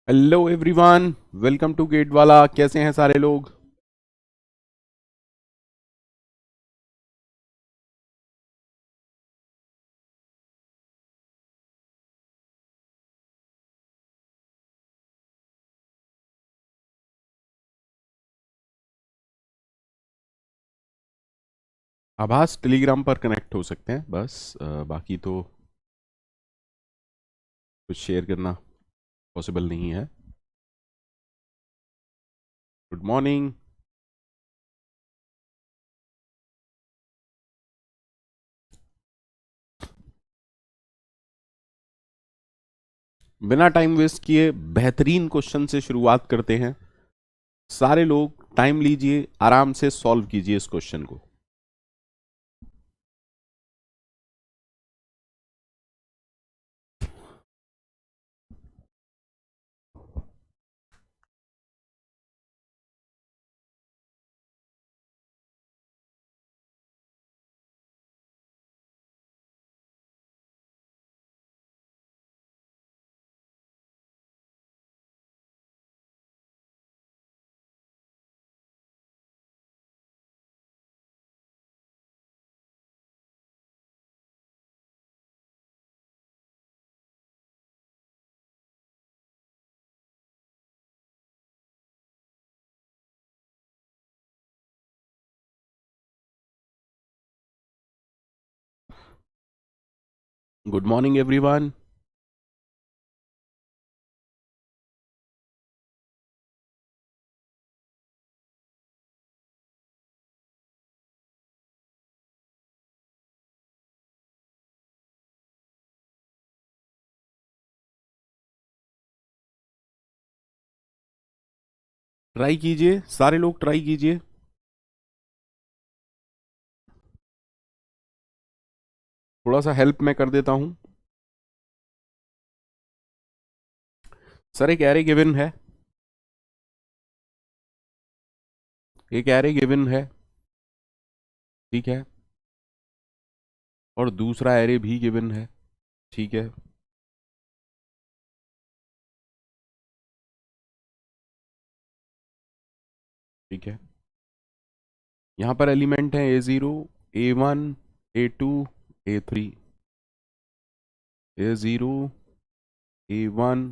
Hello everyone, welcome to GATE वाला। कैसे हैं सारे लोग? आभास टेलीग्राम पर कनेक्ट हो सकते हैं बस, बाकी तो कुछ शेयर करना पॉसिबल नहीं है। Good morning. बिना टाइम वेस्ट किए बेहतरीन क्वेश्चन से शुरुआत करते हैं। सारे लोग टाइम लीजिए, आराम से सॉल्व कीजिए इस क्वेश्चन को। Good morning everyone. ट्राई कीजिए, सारे लोग ट्राई कीजिए। थोड़ा सा हेल्प मैं कर देता हूं। सर एक एरे गिवन है, एक एरे गिवन है, ठीक है, और दूसरा एरे भी गिवन है, ठीक है। ठीक है, यहां पर एलिमेंट है A0, A1, A2, A3। A0, A1,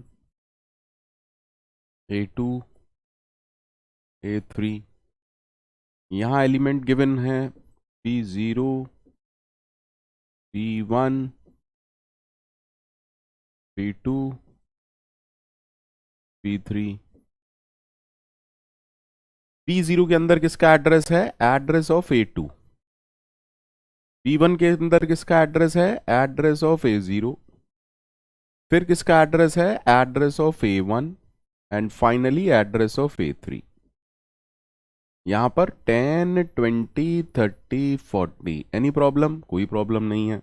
A2, A3। यहां एलिमेंट गिवन है P0, P1, P2, P3। P0 के अंदर किसका एड्रेस है? Address of A2। P1 के अंदर किसका एड्रेस है? Address of A0। फिर किसका एड्रेस है? Address of A1। And finally address of A3। यहां पर 10, 20, 30, 40। Any problem? कोई प्रॉब्लम नहीं है।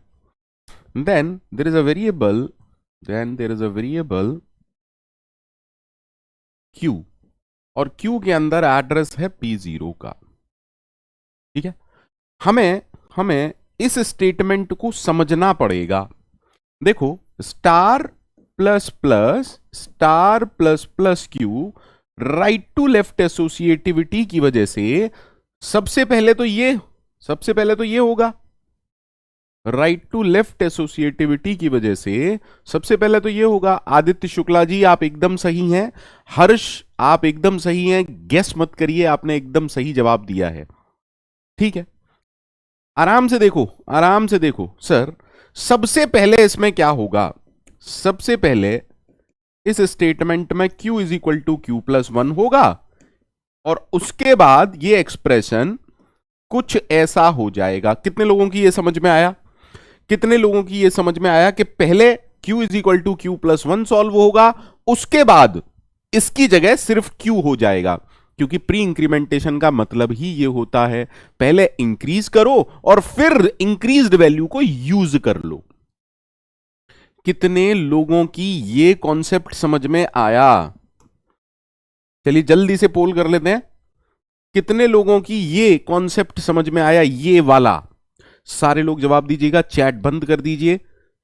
Then there is a variable, Q, और Q के अंदर एड्रेस है P0 का। ठीक है, हमें हमें इस स्टेटमेंट को समझना पड़ेगा। देखो, star plus plus Q right to left associativity की वजह से सबसे पहले तो ये होगा। राइट टू लेफ्ट एसोसिएटिविटी की वजह से सबसे पहले तो ये होगा। आदित्य शुक्ला जी, आप एकदम सही हैं। हर्ष, आप एकदम सही हैं। गेस मत करिए, आपने एकदम सही जवाब दिया है। ठीक है, आराम से देखो, आराम से देखो। सर, सबसे पहले इसमें क्या होगा? सबसे पहले इस स्टेटमेंट में Q is equal to Q+1 होगा, और उसके बाद ये एक्सप्रेशन कुछ ऐसा हो जाएगा। कितने लोगों की ये समझ में आया? कितने लोगों की ये समझ में आया कि पहले Q is equal to Q+1 solve होगा, उसके बाद इसकी जगह सिर्फ Q हो जाएगा? क्योंकि प्री इंक्रीमेंटेशन का मतलब ही ये होता है, पहले इंक्रीज करो और फिर इंक्रीज्ड वैल्यू को यूज कर लो। कितने लोगों की ये कॉन्सेप्ट समझ में आया? चलिए जल्दी से पोल कर लेते हैं। कितने लोगों की ये कॉन्सेप्ट समझ में आया, ये वाला? सारे लोग जवाब दीजिएगा, चैट बंद कर दीजिए।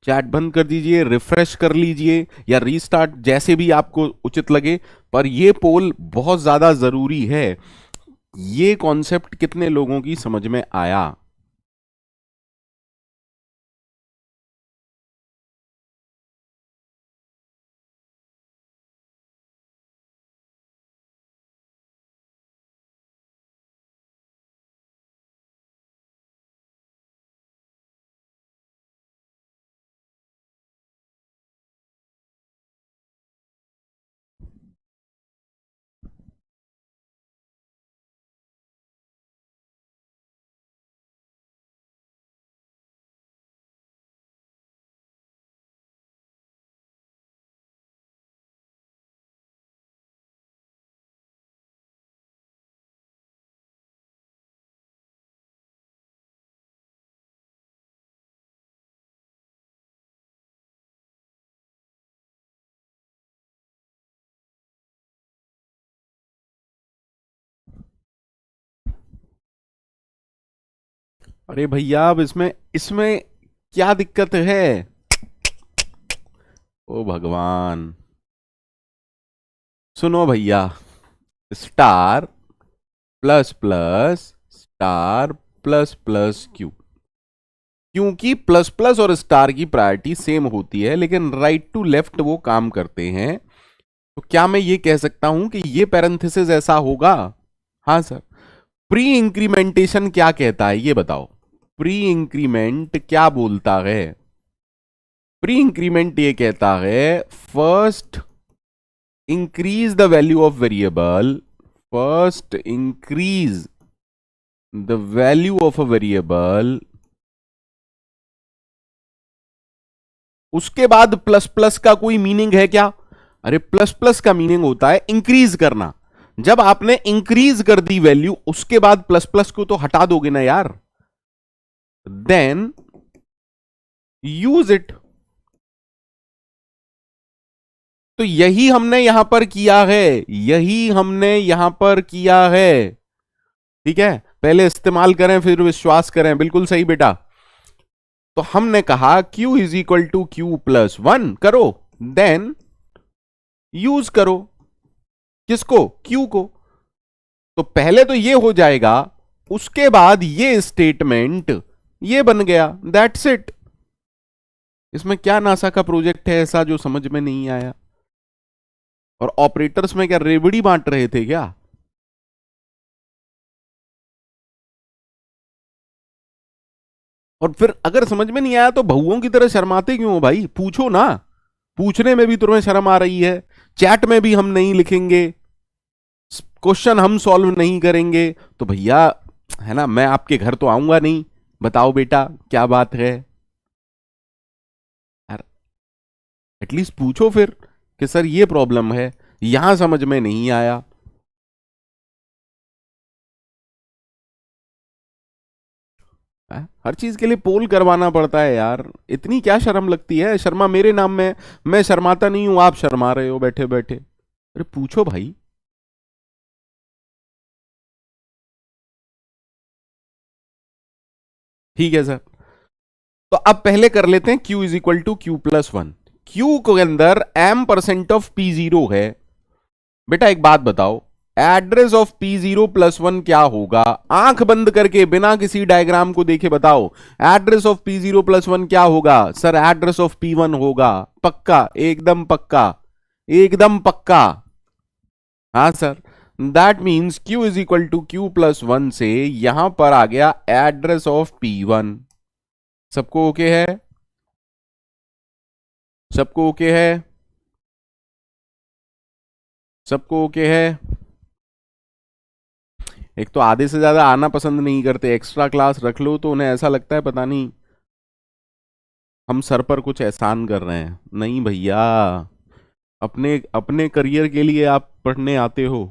चैट बंद कर दीजिए, रिफ्रेश कर लीजिए या रीस्टार्ट, जैसे भी आपको उचित लगे, पर ये पोल बहुत ज्यादा जरूरी है। ये कॉन्सेप्ट कितने लोगों की समझ में आया? अरे भैया, अब इसमें इसमें क्या दिक्कत है? ओ भगवान, सुनो भैया, star plus plus star plus plus Q, क्योंकि प्लस प्लस और स्टार की प्रायोरिटी सेम होती है, लेकिन राइट टू लेफ्ट वो काम करते हैं। तो क्या मैं ये कह सकता हूं कि ये पैरेंथेसिस ऐसा होगा? हाँ सर। प्री इंक्रीमेंटेशन क्या कहता है ये बताओ? प्री इंक्रीमेंट क्या बोलता है? प्री इंक्रीमेंट ये कहता है, first increase the value of variable, first increase the value of a variable, उसके बाद प्लस प्लस का कोई मीनिंग है क्या? अरे प्लस प्लस का मीनिंग होता है इंक्रीज करना। जब आपने इंक्रीज कर दी वैल्यू, उसके बाद प्लस प्लस को तो हटा दोगे ना यार। Then use it. तो यही हमने यहां पर किया है, यही हमने यहां पर किया है। ठीक है, पहले इस्तेमाल करें फिर विश्वास करें, बिल्कुल सही बेटा। तो हमने कहा Q is equal to Q plus one करो, देन यूज करो किसको? Q को। तो पहले तो ये हो जाएगा, उसके बाद ये स्टेटमेंट ये बन गया, दैट्स इट। इसमें क्या नासा का प्रोजेक्ट है ऐसा जो समझ में नहीं आया? और ऑपरेटर्स में क्या रेवड़ी बांट रहे थे क्या? और फिर अगर समझ में नहीं आया तो बहुओं की तरह शर्माते क्यों हो भाई? पूछो ना, पूछने में भी तुम्हें शर्म आ रही है। चैट में भी हम नहीं लिखेंगे, क्वेश्चन हम सॉल्व नहीं करेंगे, तो भैया है ना, मैं आपके घर तो आऊंगा नहीं। बताओ बेटा क्या बात है यार? एटलीस्ट पूछो फिर कि सर ये प्रॉब्लम है, यहां समझ में नहीं आया। हर चीज के लिए पोल करवाना पड़ता है यार, इतनी क्या शर्म लगती है? शर्मा मेरे नाम में, मैं शर्माता नहीं हूं, आप शर्मा रहे हो बैठे बैठे। अरे पूछो भाई। ठीक है सर। तो अब पहले कर लेते हैं Q is equal to Q plus one. Q के अंदर m% ऑफ P0 है। बेटा एक बात बताओ, address of P0 plus one क्या होगा? आंख बंद करके बिना किसी डायग्राम को देखे बताओ, address of P0 plus one क्या होगा? सर एड्रेस ऑफ P1 होगा। पक्का? एकदम पक्का, एकदम पक्का। हाँ sir. That means Q is equal to Q plus one से यहां पर आ गया एड्रेस ऑफ P1। सबको ओके है? सबको ओके है? सबको ओके है? एक तो आधे से ज्यादा आना पसंद नहीं करते, एक्स्ट्रा क्लास रख लो तो उन्हें ऐसा लगता है पता नहीं हम सर पर कुछ एहसान कर रहे हैं। नहीं भैया, अपने अपने करियर के लिए आप पढ़ने आते हो,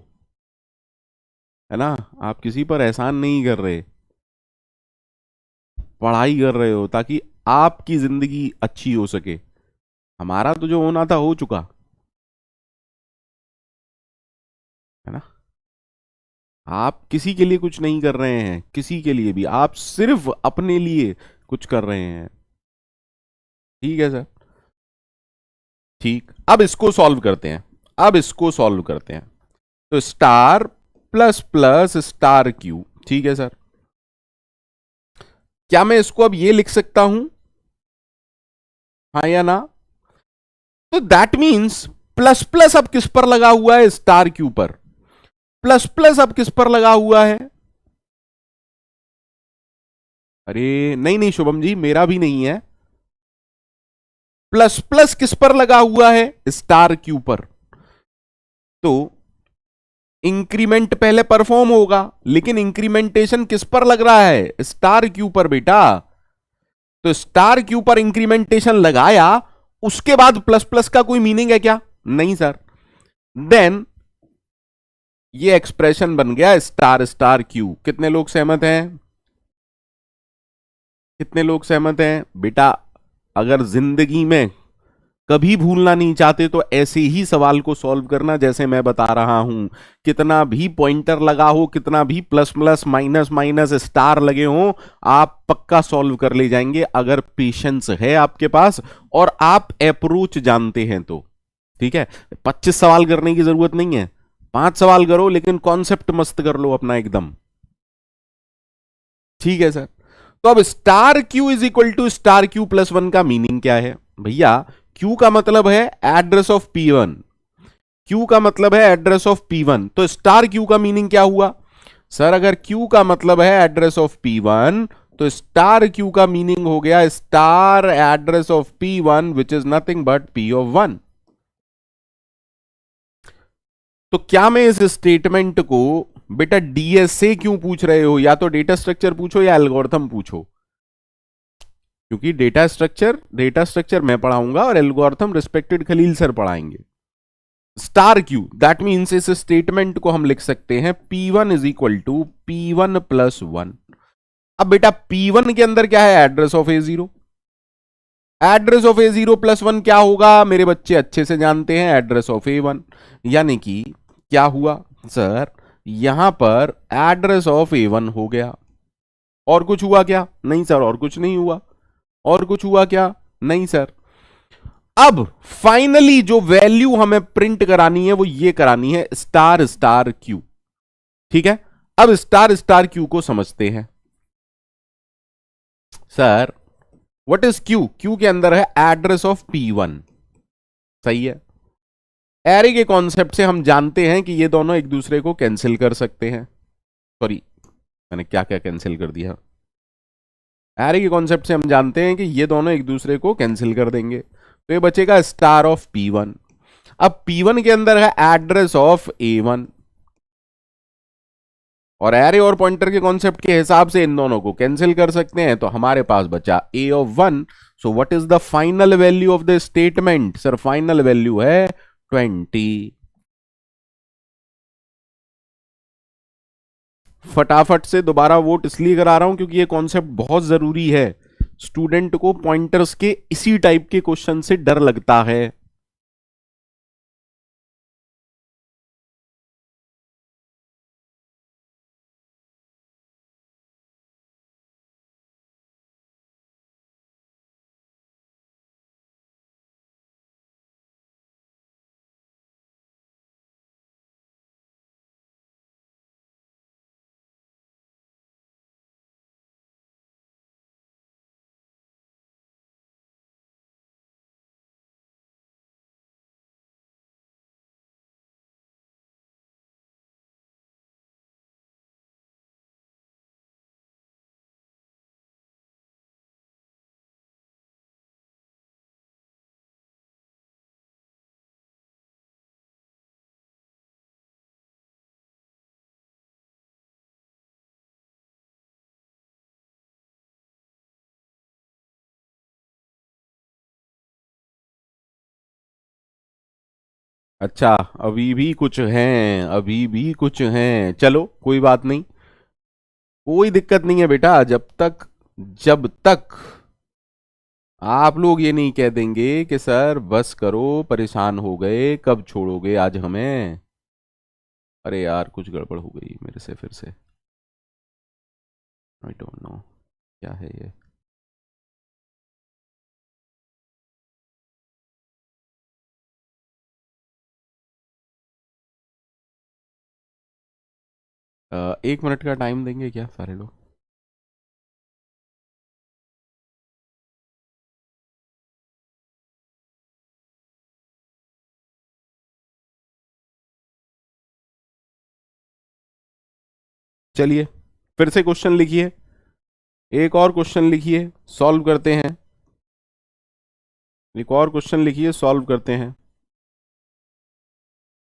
है ना? आप किसी पर एहसान नहीं कर रहे, पढ़ाई कर रहे हो ताकि आपकी जिंदगी अच्छी हो सके। हमारा तो जो होना था हो चुका, है ना? आप किसी के लिए कुछ नहीं कर रहे हैं, किसी के लिए भी, आप सिर्फ अपने लिए कुछ कर रहे हैं। ठीक है सर। ठीक, अब इसको सॉल्व करते हैं। अब इसको सॉल्व करते हैं। तो star plus plus star Q, ठीक है सर। क्या मैं इसको अब ये लिख सकता हूं, हाँ या ना? तो दैट मीन्स प्लस प्लस अब किस पर लगा हुआ है? स्टार क्यू पर। प्लस प्लस अब किस पर लगा हुआ है? अरे नहीं नहीं शुभम जी, मेरा भी नहीं है। प्लस प्लस किस पर लगा हुआ है? स्टार क्यू पर। तो इंक्रीमेंट पहले परफॉर्म होगा, लेकिन इंक्रीमेंटेशन किस पर लग रहा है? स्टार क्यू पर बेटा। तो स्टार क्यू पर इंक्रीमेंटेशन लगाया, उसके बाद प्लस प्लस का कोई मीनिंग है क्या? नहीं सर। देन ये एक्सप्रेशन बन गया स्टार स्टार क्यू। कितने लोग सहमत हैं? कितने लोग सहमत हैं बेटा? अगर जिंदगी में कभी भूलना नहीं चाहते तो ऐसे ही सवाल को सॉल्व करना जैसे मैं बता रहा हूं। कितना भी पॉइंटर लगा हो, कितना भी plus plus minus minus star लगे हो, आप पक्का सॉल्व कर ले जाएंगे अगर पेशेंस है आपके पास और आप अप्रोच जानते हैं तो। ठीक है, 25 सवाल करने की जरूरत नहीं है, 5 सवाल करो, लेकिन कॉन्सेप्ट मस्त कर लो अपना एकदम। ठीक है सर। तो अब star Q is equal to star Q plus one का मीनिंग क्या है भैया? क्यू का मतलब है एड्रेस ऑफ P1। क्यू का मतलब है एड्रेस ऑफ P1, तो स्टार क्यू का मीनिंग क्या हुआ? सर अगर क्यू का मतलब है एड्रेस ऑफ P1, तो स्टार क्यू का मीनिंग हो गया star address of P1 which is nothing but P of 1। तो क्या मैं इस स्टेटमेंट को, बेटा डीएसए क्यों पूछ रहे हो? या तो डेटा स्ट्रक्चर पूछो या एल्गोरिथम पूछो, क्योंकि डेटा स्ट्रक्चर मैं पढ़ाऊंगा और एल्गोरिथम रिस्पेक्टेड खलील सर पढ़ाएंगे। स्टार क्यू दैट मीन्स इस स्टेटमेंट को हम लिख सकते हैं P1 is equal to P1 plus 1। अब बेटा P1 के अंदर क्या है? Address of A0। Address of A0 plus 1 क्या होगा? मेरे बच्चे अच्छे से जानते हैं, एड्रेस ऑफ A1। यानी कि क्या हुआ सर? यहां पर एड्रेस ऑफ A1 हो गया। और कुछ हुआ क्या? नहीं सर, और कुछ नहीं हुआ। और कुछ हुआ क्या? नहीं सर। अब फाइनली जो वैल्यू हमें प्रिंट करानी है वो ये करानी है स्टार स्टार क्यू। ठीक है, अब स्टार स्टार क्यू को समझते हैं। Sir what is Q? Q के अंदर है एड्रेस ऑफ P1। सही है। एरे के कॉन्सेप्ट से हम जानते हैं कि ये दोनों एक दूसरे को कैंसिल कर सकते हैं। सॉरी, मैंने क्या क्या कैंसिल कर दिया। एरे के कॉन्सेप्ट से हम जानते हैं कि ये दोनों एक दूसरे को कैंसिल कर देंगे, तो ये बचेगा स्टार ऑफ P1। अब P1 के अंदर है एड्रेस ऑफ A1, और एरे और पॉइंटर के कॉन्सेप्ट के हिसाब से इन दोनों को कैंसिल कर सकते हैं, तो हमारे पास बचा A of 1। So what is the final value of the statement? Sir final value है 20। फटाफट से दोबारा वोट इसलिए करा रहा हूं क्योंकि ये कॉन्सेप्ट बहुत जरूरी है। स्टूडेंट को पॉइंटर्स के इसी टाइप के क्वेश्चन से डर लगता है। अच्छा, अभी भी कुछ हैं, अभी भी कुछ हैं, चलो कोई बात नहीं, कोई दिक्कत नहीं है बेटा। जब तक आप लोग ये नहीं कह देंगे कि सर बस करो, परेशान हो गए, कब छोड़ोगे आज हमें। अरे यार कुछ गड़बड़ हो गई मेरे से फिर से। आई डोंट नो क्या है ये। एक मिनट का टाइम देंगे क्या सारे लोग? चलिए फिर से क्वेश्चन लिखिए, एक और क्वेश्चन लिखिए, सॉल्व करते हैं। एक और क्वेश्चन लिखिए, सॉल्व करते हैं।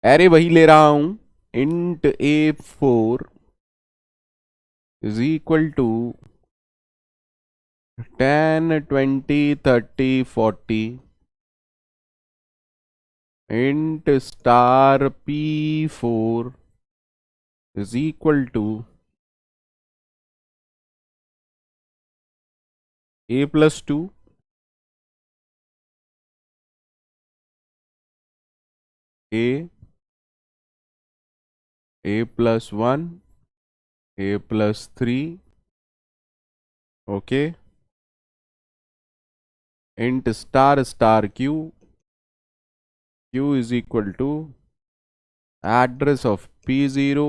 अरे वही ले रहा हूं, int A4 is equal to 10 20 30 40 int star P4 is equal to A+2 A, A+1, A+3, okay, int star star Q is equal to address of P0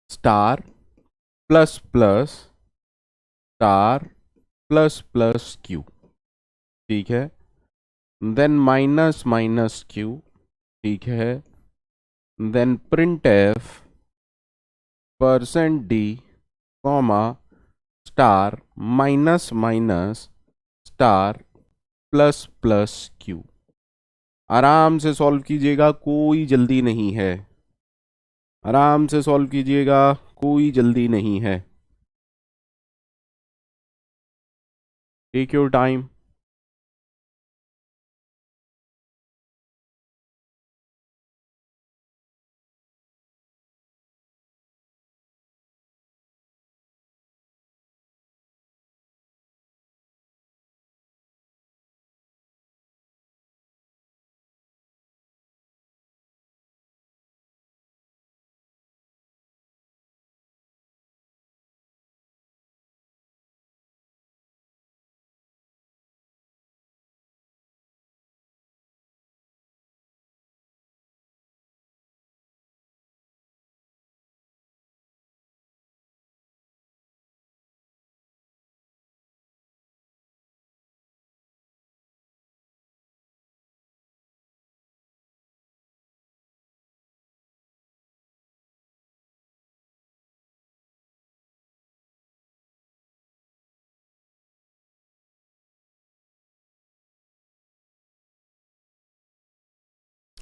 star plus plus star plus plus Q। ठीक है, then minus minus Q। ठीक है, then print f %d comma star minus minus star plus plus Q। आराम से solve कीजिएगा, कोई जल्दी नहीं है। आराम से सॉल्व कीजिएगा, कोई जल्दी नहीं है। Take your time.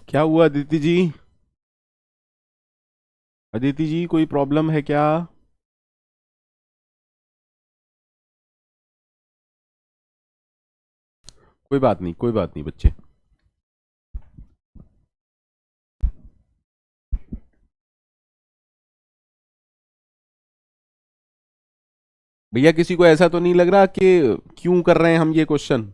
क्या हुआ अदिति जी? अदिति जी कोई प्रॉब्लम है क्या? कोई बात नहीं, कोई बात नहीं बच्चे। भैया किसी को ऐसा तो नहीं लग रहा कि क्यों कर रहे हैं हम ये क्वेश्चन?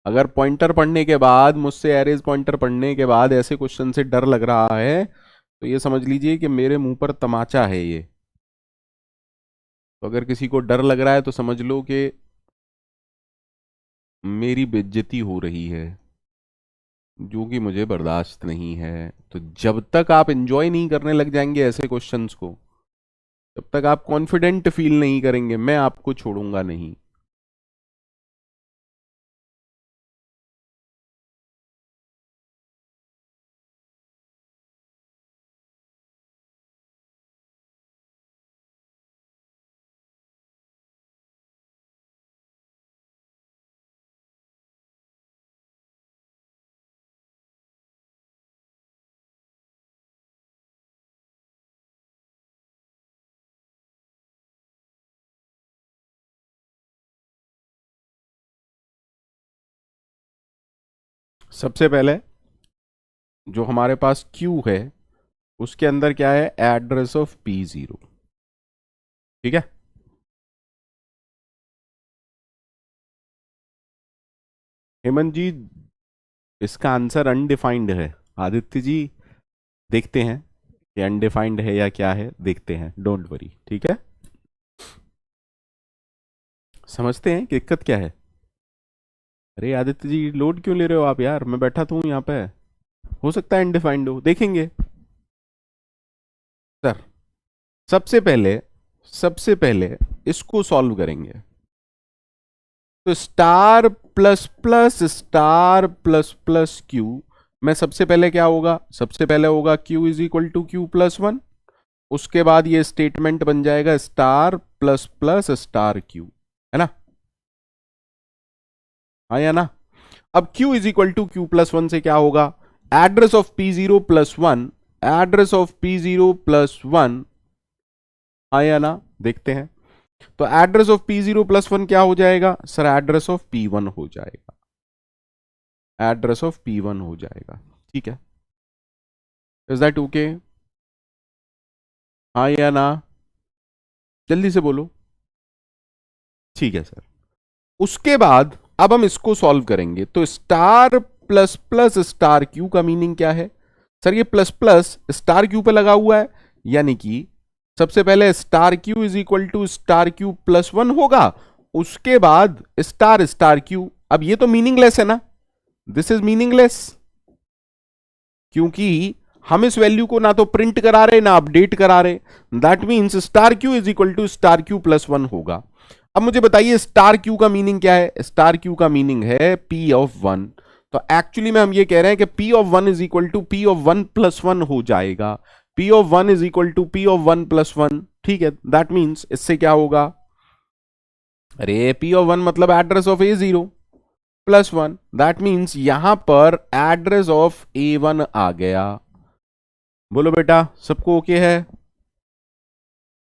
अगर पॉइंटर पढ़ने के बाद, मुझसे एरेज पॉइंटर पढ़ने के बाद ऐसे क्वेश्चन से डर लग रहा है, तो ये समझ लीजिए कि मेरे मुंह पर तमाचा है ये। तो अगर किसी को डर लग रहा है तो समझ लो कि मेरी बेइज्जती हो रही है, जो कि मुझे बर्दाश्त नहीं है। तो जब तक आप एंजॉय नहीं करने लग जाएंगे ऐसे क्वेश्चंस को, तब तक आप कॉन्फिडेंट फील नहीं करेंगे, मैं आपको छोड़ूंगा नहीं। सबसे पहले जो हमारे पास Q है, उसके अंदर क्या है? Address of P0। ठीक है, हेमंत जी इसका आंसर अनडिफाइंड है। आदित्य जी देखते हैं ये अनडिफाइंड है या क्या है, देखते हैं, डोंट वरी। ठीक है, समझते हैं कि दिक्कत क्या है। अरे आदित्य जी लोड क्यों ले रहे हो आप यार? मैं बैठा तो हूं यहाँ पे। हो सकता है अनडिफाइंड हो, देखेंगे सर। सबसे पहले इसको सॉल्व करेंगे। तो स्टार प्लस प्लस में सबसे पहले क्या होगा, सबसे पहले होगा Q is equal to Q+1। उसके बाद ये स्टेटमेंट बन जाएगा star plus plus star Q, है ना, हाँ या ना। अब Q is equal to Q+1 से क्या होगा, address of P0+1, address of P0+1, हाँ या ना, देखते हैं। तो एड्रेस ऑफ P0+1 क्या हो जाएगा सर, एड्रेस ऑफ P1 हो जाएगा, एड्रेस ऑफ P1 हो जाएगा, ठीक है। इज दैट ओके, हाँ या ना, जल्दी से बोलो। ठीक है सर। उसके बाद अब हम इसको सॉल्व करेंगे। तो star plus plus star Q का मीनिंग क्या है सर, ये प्लस प्लस स्टार क्यू पे लगा हुआ है, यानी कि सबसे पहले star Q is equal to star Q +1 होगा, उसके बाद स्टार स्टार क्यू। अब ये तो मीनिंगलेस है ना, दिस इज मीनिंगलेस, क्योंकि हम इस वैल्यू को ना तो प्रिंट करा रहे ना अपडेट करा रहे। That means star Q is equal to star Q +1 होगा। अब मुझे बताइए स्टार क्यू का मीनिंग क्या है, स्टार क्यू का मीनिंग है P(1). तो एक्चुअली में हम ये कह रहे हैं कि P(1) is equal to P(1+1) हो जाएगा, P(1) is equal to P(1+1), ठीक है। दैट मीन्स इससे क्या होगा, अरे P(1) मतलब address of A0+1, that means यहां पर एड्रेस ऑफ A1 आ गया। बोलो बेटा, सबको ओके है,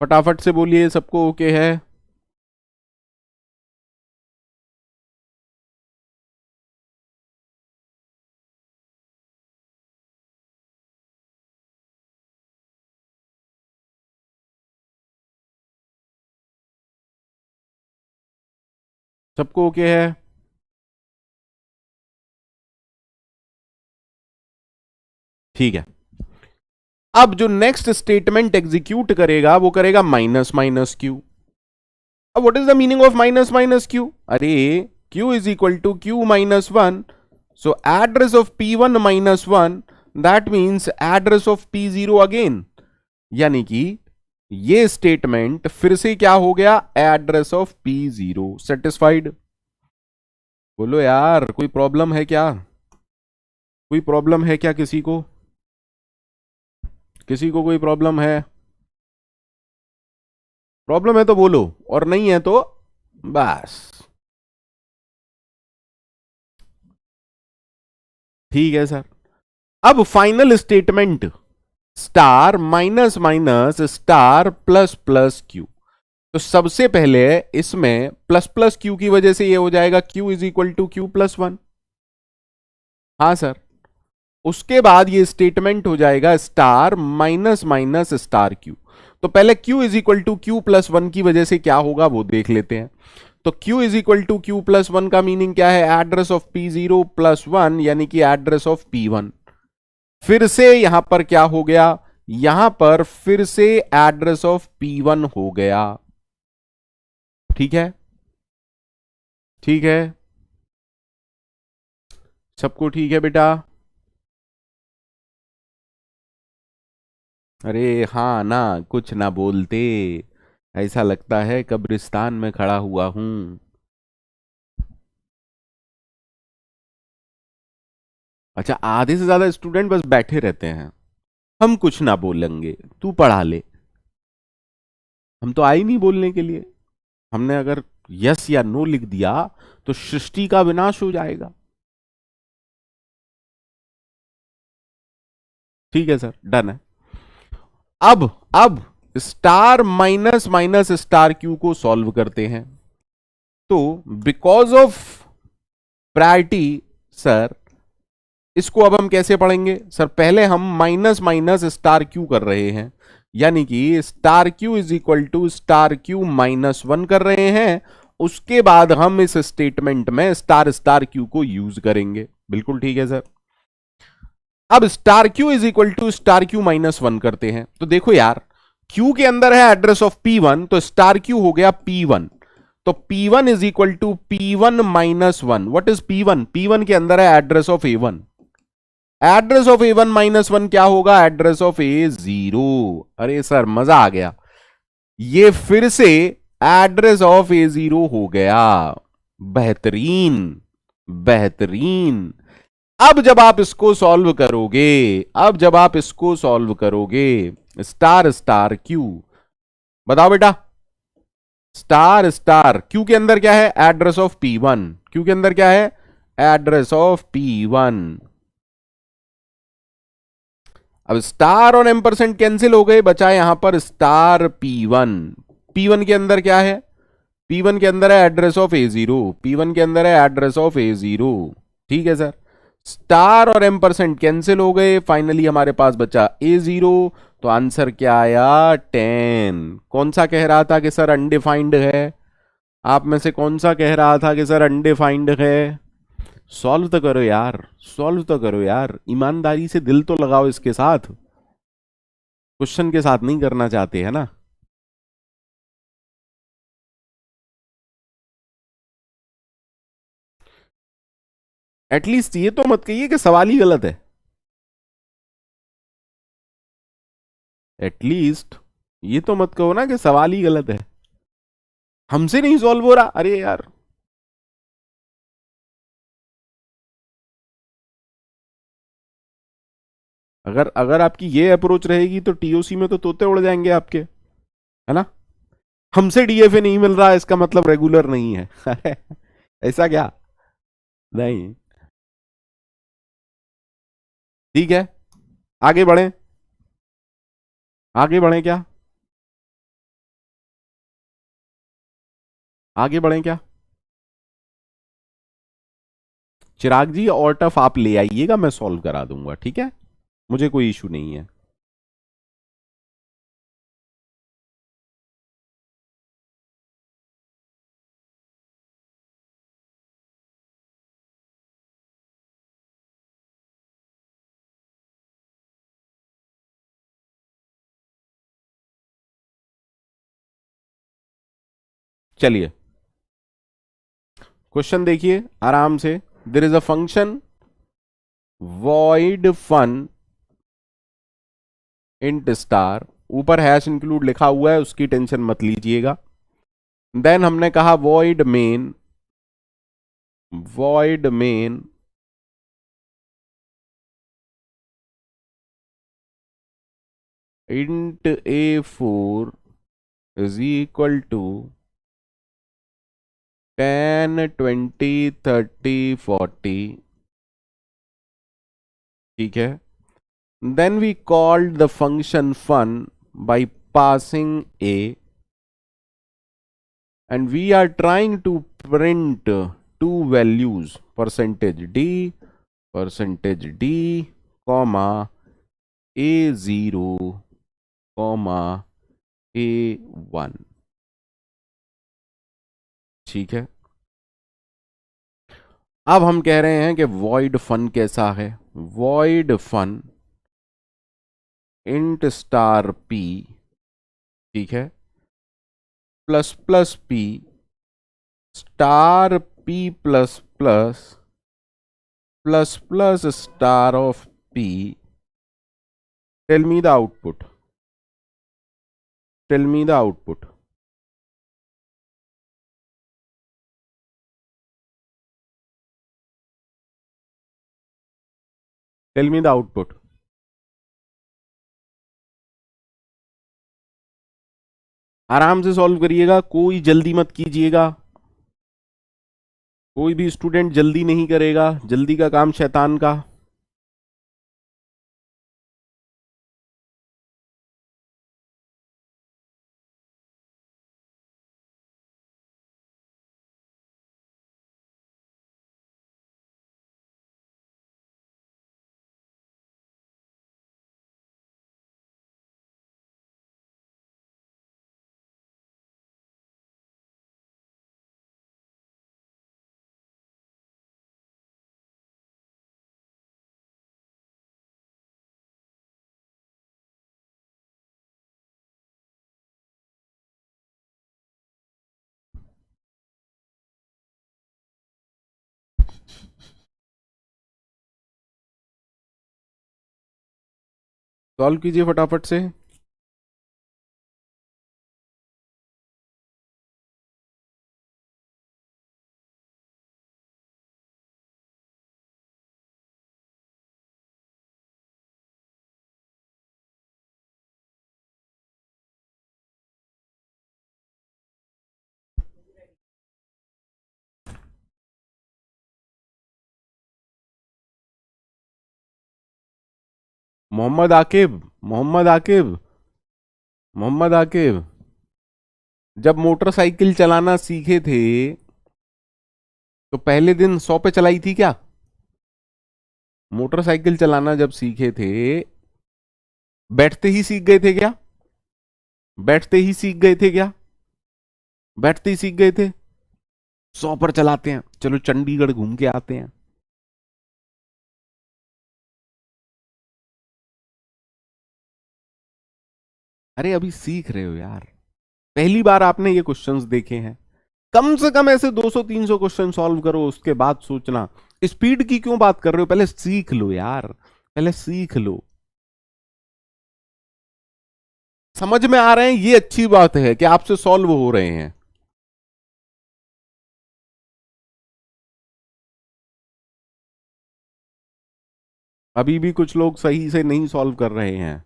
फटाफट से बोलिए, सबको ओके है। सबको ओके है, ठीक है। अब जो नेक्स्ट स्टेटमेंट एग्जीक्यूट करेगा वो करेगा माइनस माइनस क्यू। अब what is the meaning of minus minus Q, अरे Q is equal to Q-1, so address of P1-1, that means address of P0 again, यानी कि ये स्टेटमेंट फिर से क्या हो गया, एड्रेस ऑफ P0 सेटिस्फाइड। बोलो यार, कोई प्रॉब्लम है क्या, कोई प्रॉब्लम है क्या, किसी को, किसी को कोई प्रॉब्लम है, प्रॉब्लम है तो बोलो, और नहीं है तो बस ठीक है सर। अब final statement star minus minus star plus plus Q. तो सबसे पहले इसमें प्लस प्लस क्यू की वजह से ये हो जाएगा Q is equal to Q+1, हाँ सर। उसके बाद ये स्टेटमेंट हो जाएगा star minus minus star Q. तो पहले Q is equal to Q+1 की वजह से क्या होगा वो देख लेते हैं। तो Q is equal to Q+1 का मीनिंग क्या है, एड्रेस ऑफ P0+1, यानी कि एड्रेस ऑफ P1। फिर से यहां पर क्या हो गया, यहां पर फिर से एड्रेस ऑफ P1 हो गया, ठीक है, ठीक है, सबको ठीक है बेटा। अरे हाँ ना, कुछ ना बोलते, ऐसा लगता है कब्रिस्तान में खड़ा हुआ हूं। अच्छा, आधे से ज्यादा स्टूडेंट बस बैठे रहते हैं, हम कुछ ना बोलेंगे, तू पढ़ा ले। हम तो आए नहीं बोलने के लिए, हमने अगर यस या नो लिख दिया तो सृष्टि का विनाश हो जाएगा। ठीक है सर, डन है। अब star minus minus star Q को सॉल्व करते हैं। तो बिकॉज ऑफ प्रायोरिटी सर, इसको अब हम कैसे पढ़ेंगे सर, पहले हम माइनस माइनस स्टार क्यू कर रहे हैं, यानी कि star Q is equal to star Q -1 कर रहे हैं। उसके बाद हम इस स्टेटमेंट में स्टार स्टार क्यू को यूज करेंगे, बिल्कुल ठीक है सर। अब star Q is equal to star Q -1 करते हैं। तो देखो यार, क्यू के अंदर है एड्रेस ऑफ P1, तो स्टार क्यू हो गया P1। तो P1 is equal to P1 -1। What is P1, P1 के अंदर है address of A1, address of A one minus one क्या होगा? Address of A zero. अरे सर मजा आ गया, ये फिर से एड्रेस ऑफ ए जीरो हो गया। बेहतरीन, बेहतरीन। अब जब आप इसको सॉल्व करोगे, अब जब आप इसको सॉल्व करोगे, स्टार स्टार क्यू, बताओ बेटा, स्टार स्टार क्यू के अंदर क्या है? Address of P one. Q के अंदर क्या है? Address of P one. अब स्टार और एम्परसेंट कैंसिल हो गए, बचा यहां पर star P one. P one के अंदर क्या है? पी वन के अंदर है address of A zero. P one के अंदर है एड्रेस ऑफ ए जीरो। ठीक है सर, स्टार और एम्परसेंट कैंसिल हो गए, फाइनली हमारे पास बचा ए जीरो। तो आंसर क्या आया? 10। कौन सा कह रहा था कि सर अनडिफाइंड है? आप में से कौन सा कह रहा था कि सर अनडिफाइंड है? सॉल्व तो करो यार, सॉल्व तो करो यार, ईमानदारी से दिल तो लगाओ इसके साथ, क्वेश्चन के साथ नहीं करना चाहते है ना? एटलीस्ट ये तो मत कहिए कि सवाल ही गलत है। एटलीस्ट ये तो मत कहो ना कि सवाल ही गलत है। हमसे नहीं सॉल्व हो रहा, अरे यार। अगर अगर आपकी ये अप्रोच रहेगी तो टीओसी में तो तोते उड़ जाएंगे आपके, है ना? हमसे डीएफए नहीं मिल रहा इसका मतलब रेगुलर नहीं है। ऐसा क्या? नहीं। ठीक है, आगे बढ़े, आगे बढ़े क्या? आगे बढ़े क्या? चिराग जी और टफ आप ले आइएगा, मैं सॉल्व करा दूंगा, ठीक है? मुझे कोई इशू नहीं है। चलिए क्वेश्चन देखिए आराम से। There is a function void fun int star, ऊपर हैश इंक्लूड लिखा हुआ है, उसकी टेंशन मत लीजिएगा। देन हमने कहा void main, void main int A four is equal to 10 20 30 40। ठीक है, then we called the function fun by passing a, and we are trying to print two values, percentage d comma a0 comma a1। ठीक है, अब हम कह रहे हैं कि void fun कैसा है? void fun int star p, ठीक है, plus plus p star p plus plus plus plus star of p। Tell me the output, tell me the output. Tell me the output. आराम से solve करिएगा, कोई जल्दी मत कीजिएगा, कोई भी स्टूडेंट जल्दी नहीं करेगा, जल्दी का काम शैतान का। सॉल्व कीजिए फटाफट से। मोहम्मद आकिब, मोहम्मद आकिब, मोहम्मद आकिब, जब मोटरसाइकिल चलाना सीखे थे तो पहले दिन 100 पे चलाई थी क्या? मोटरसाइकिल चलाना जब सीखे थे बैठते ही सीख गए थे क्या? बैठते ही सीख गए थे क्या? बैठते ही सीख गए थे। 100 पर चलाते हैं, चलो चंडीगढ़ घूम के आते हैं। अरे अभी सीख रहे हो यार, पहली बार आपने ये क्वेश्चंस देखे हैं। कम से कम ऐसे 200-300 क्वेश्चन सॉल्व करो, उसके बाद सोचना। स्पीड की क्यों बात कर रहे हो? पहले सीख लो यार, पहले सीख लो। समझ में आ रहे हैं, ये अच्छी बात है कि आपसे सॉल्व हो रहे हैं। अभी भी कुछ लोग सही से नहीं सॉल्व कर रहे हैं।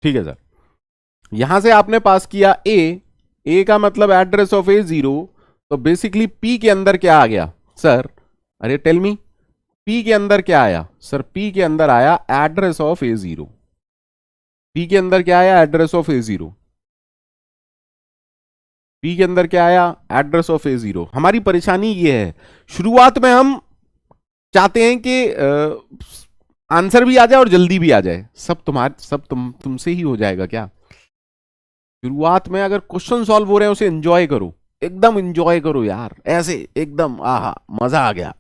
ठीक है सर, यहां से आपने पास किया ए का मतलब एड्रेस ऑफ A0, तो बेसिकली पी के अंदर क्या आ गया सर? अरे टेल मी, पी के अंदर क्या आया सर? पी के अंदर आया एड्रेस ऑफ A0। पी के अंदर क्या आया? Address of A0। पी के अंदर क्या आया? Address of A0। हमारी परेशानी ये है, शुरुआत में हम चाहते हैं कि आंसर भी आ जाए और जल्दी भी आ जाए। सब तुमसे ही हो जाएगा क्या? शुरुआत में अगर क्वेश्चन सॉल्व हो रहे हैं उसे एंजॉय करो, एकदम एंजॉय करो यार, ऐसे एकदम आहा मजा आ गया।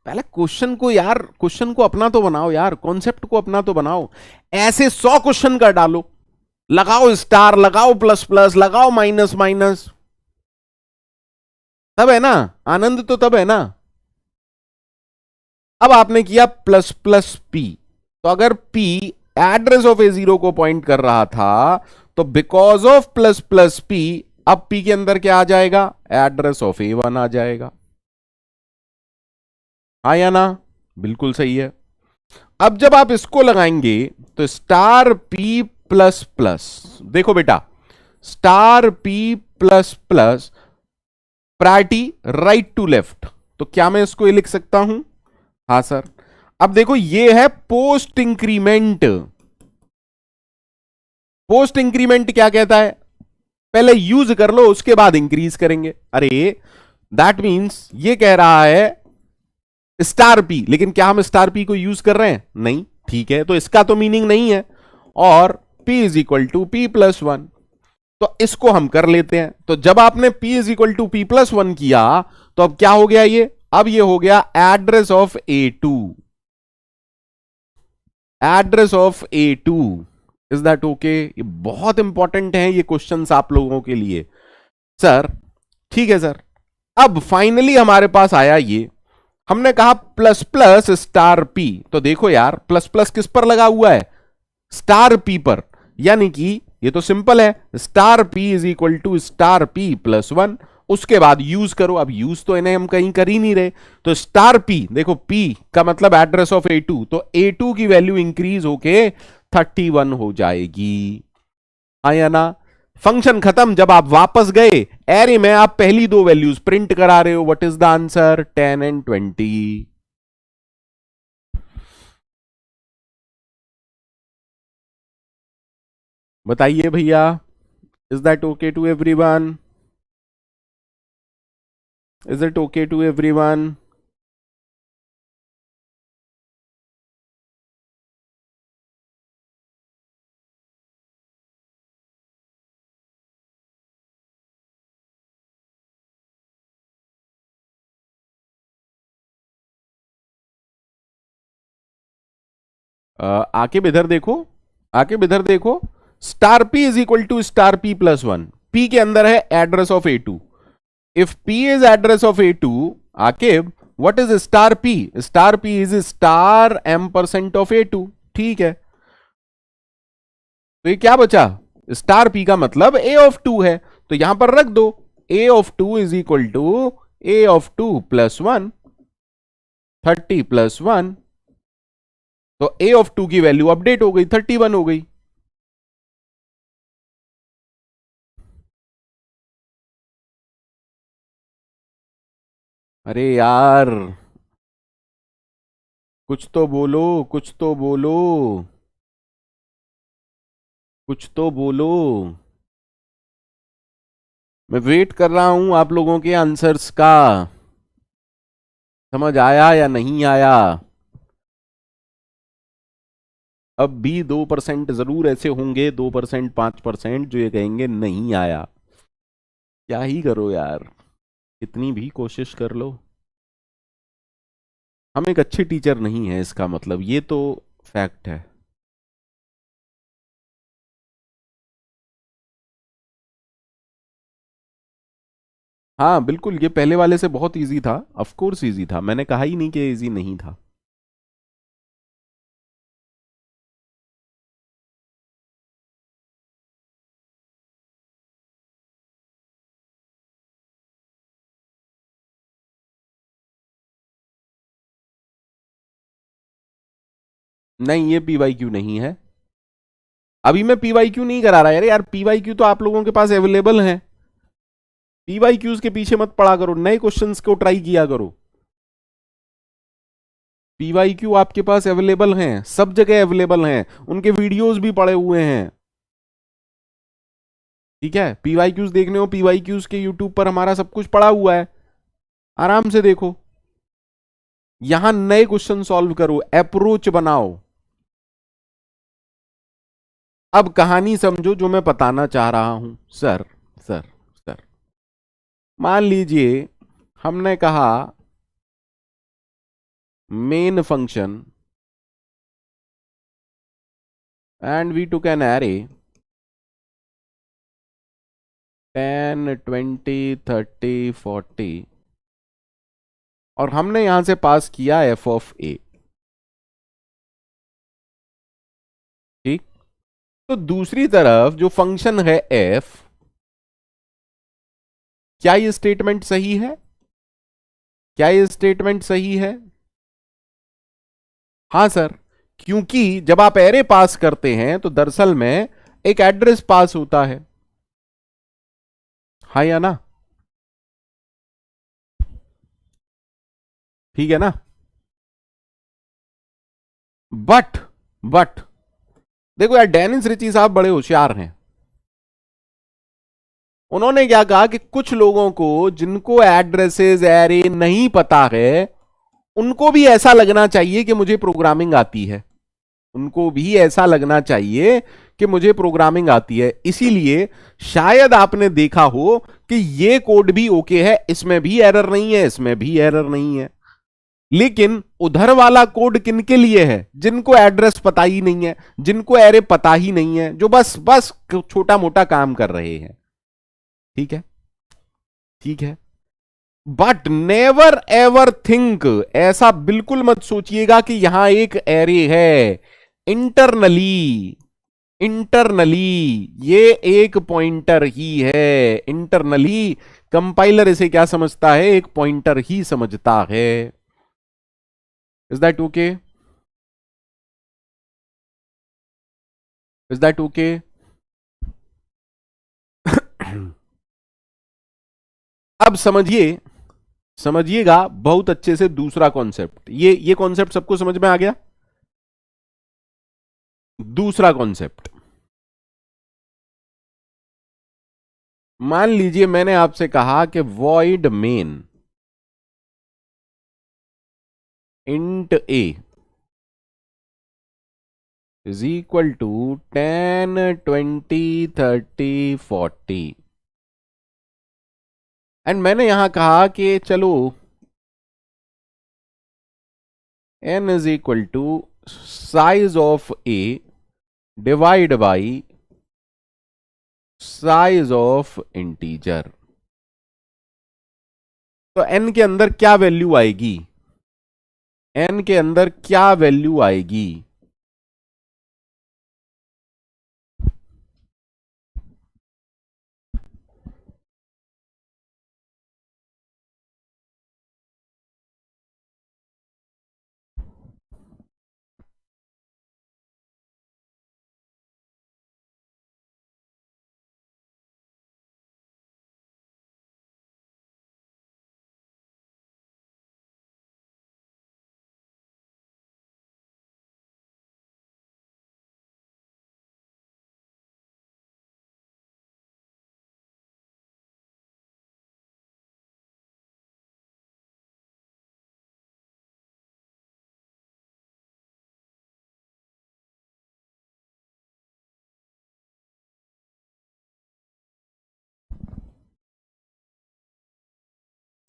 पहले क्वेश्चन को यार, क्वेश्चन को अपना तो बनाओ यार, कॉन्सेप्ट को अपना तो बनाओ। ऐसे 100 क्वेश्चन का डालो, लगाओ स्टार, लगाओ प्लस प्लस, लगाओ माइनस माइनस, तब है ना आनंद, तो तब है ना। अब आपने किया प्लस प्लस पी, तो अगर पी एड्रेस ऑफ A0 को पॉइंट कर रहा था, तो because of plus plus P, अब पी के अंदर क्या आ जाएगा? एड्रेस ऑफ A1 आ जाएगा। हाँ या ना? बिल्कुल सही है। अब जब आप इसको लगाएंगे तो स्टार पी प्लस प्लस, देखो बेटा, star P plus plus priority right to left, तो क्या मैं इसको ये लिख सकता हूं? हाँ सर। अब देखो ये है पोस्ट इंक्रीमेंट। पोस्ट इंक्रीमेंट क्या कहता है? पहले यूज कर लो उसके बाद इंक्रीज करेंगे। अरे दैट मींस ये कह रहा है स्टार पी, लेकिन क्या हम स्टार पी को यूज कर रहे हैं? नहीं। ठीक है, तो इसका तो मीनिंग नहीं है। और P is equal to P plus one, तो इसको हम कर लेते हैं। तो जब आपने P is equal to P plus one किया, तो अब क्या हो गया ये? अब ये हो गया address of A2। Address of A2, is that okay? ये बहुत इंपॉर्टेंट है ये क्वेश्चंस आप लोगों के लिए सर। ठीक है सर, अब फाइनली हमारे पास आया ये, हमने कहा प्लस प्लस स्टार पी, तो देखो यार प्लस प्लस किस पर लगा हुआ है? स्टार पी पर, यानी कि ये तो सिंपल है, star P is equal to star P plus one. उसके बाद यूज करो, अब यूज तो इन्हें हम कहीं कर ही नहीं रहे, तो स्टार पी, देखो पी का मतलब एड्रेस ऑफ A2, तो A2 की वैल्यू इंक्रीज होके 31 हो जाएगी। हाँ या ना? फंक्शन खत्म। जब आप वापस गए एरे में, आप पहली दो वैल्यूज प्रिंट करा रहे हो। What is the answer? 10 and 20। बताइए भैया, is that okay to everyone? Is it okay to everyone? आके इधर देखो, आके इधर देखो। Star P is equal to star P plus one. P के अंदर है address of A two. If P is address of A two, Aqib, what is star P? Star P is star M percent of A two. ठीक है, तो ये क्या बचा? Star P का मतलब ए ऑफ टू है, तो यहां पर रख दो A of two is equal to A of two plus one, 30 plus one. तो ए ऑफ टू की वैल्यू अपडेट हो गई, 31 हो गई। अरे यार, कुछ तो बोलो, कुछ तो बोलो, कुछ तो बोलो। मैं वेट कर रहा हूं आप लोगों के आंसर्स का। समझ आया या नहीं आया? अब भी 2% जरूर ऐसे होंगे, 2%, 5% जो ये कहेंगे नहीं आया। क्या ही करो यार, कितनी भी कोशिश कर लो, हम एक अच्छे टीचर नहीं है, इसका मतलब ये तो फैक्ट है। हाँ बिल्कुल, ये पहले वाले से बहुत इजी था, ऑफ कोर्स इजी था, मैंने कहा ही नहीं कि इजी नहीं था। नहीं, ये पीवाई क्यू नहीं है। अभी मैं पीवाई क्यू नहीं करा रहा यार, पीवाई क्यू तो आप लोगों के पास अवेलेबल है। पीवाई क्यूज के पीछे मत पड़ा करो, नए क्वेश्चंस को ट्राई किया करो। पीवाई क्यू आपके पास अवेलेबल हैं, सब जगह अवेलेबल हैं, उनके वीडियोस भी पड़े हुए हैं। ठीक है, पीवाई क्यूज देखने हो, पीवाई क्यूज के यूट्यूब पर हमारा सब कुछ पड़ा हुआ है, आराम से देखो। यहां नए क्वेश्चन सॉल्व करो, अप्रोच बनाओ। अब कहानी समझो जो मैं बताना चाह रहा हूं। सर, सर, सर, मान लीजिए हमने कहा main function and we took an array 10, 20, 30, 40, और हमने यहां से पास किया एफ ऑफ ए। ठीक, तो दूसरी तरफ जो फंक्शन है एफ, क्या ये स्टेटमेंट सही है? क्या ये स्टेटमेंट सही है? हां सर, क्योंकि जब आप एरे पास करते हैं तो दरअसल में एक एड्रेस पास होता है। हाँ या ना? ठीक है ना? बट बट देखो यार, डेनिस रिची साहब बड़े होशियार हैं। उन्होंने क्या कहा कि कुछ लोगों को जिनको एड्रेसेस एरे नहीं पता है, उनको भी ऐसा लगना चाहिए कि मुझे प्रोग्रामिंग आती है। उनको भी ऐसा लगना चाहिए कि मुझे प्रोग्रामिंग आती है। इसीलिए शायद आपने देखा हो कि ये कोड भी ओके है, इसमें भी एरर नहीं है, इसमें भी एरर नहीं है। लेकिन उधर वाला कोड किनके लिए है? जिनको एड्रेस पता ही नहीं है, जिनको एरे पता ही नहीं है, जो बस बस छोटा मोटा काम कर रहे हैं। ठीक है, ठीक है। बट नेवर एवर थिंक, ऐसा बिल्कुल मत सोचिएगा कि यहां एक एरे है। इंटरनली, इंटरनली ये एक पॉइंटर ही है। इंटरनली कंपाइलर इसे क्या समझता है? एक पॉइंटर ही समझता है। Is that okay? Is that okay? अब समझिए, समझिएगा बहुत अच्छे से दूसरा कॉन्सेप्ट। ये कॉन्सेप्ट सबको समझ में आ गया? दूसरा कॉन्सेप्ट, मान लीजिए मैंने आपसे कहा कि void main int A is equal to 10 20 30 40 and मैंने यहां कहा कि चलो n is equal to size of A divide by size of integer. तो n के अंदर क्या वैल्यू आएगी? n के अंदर क्या वैल्यू आएगी?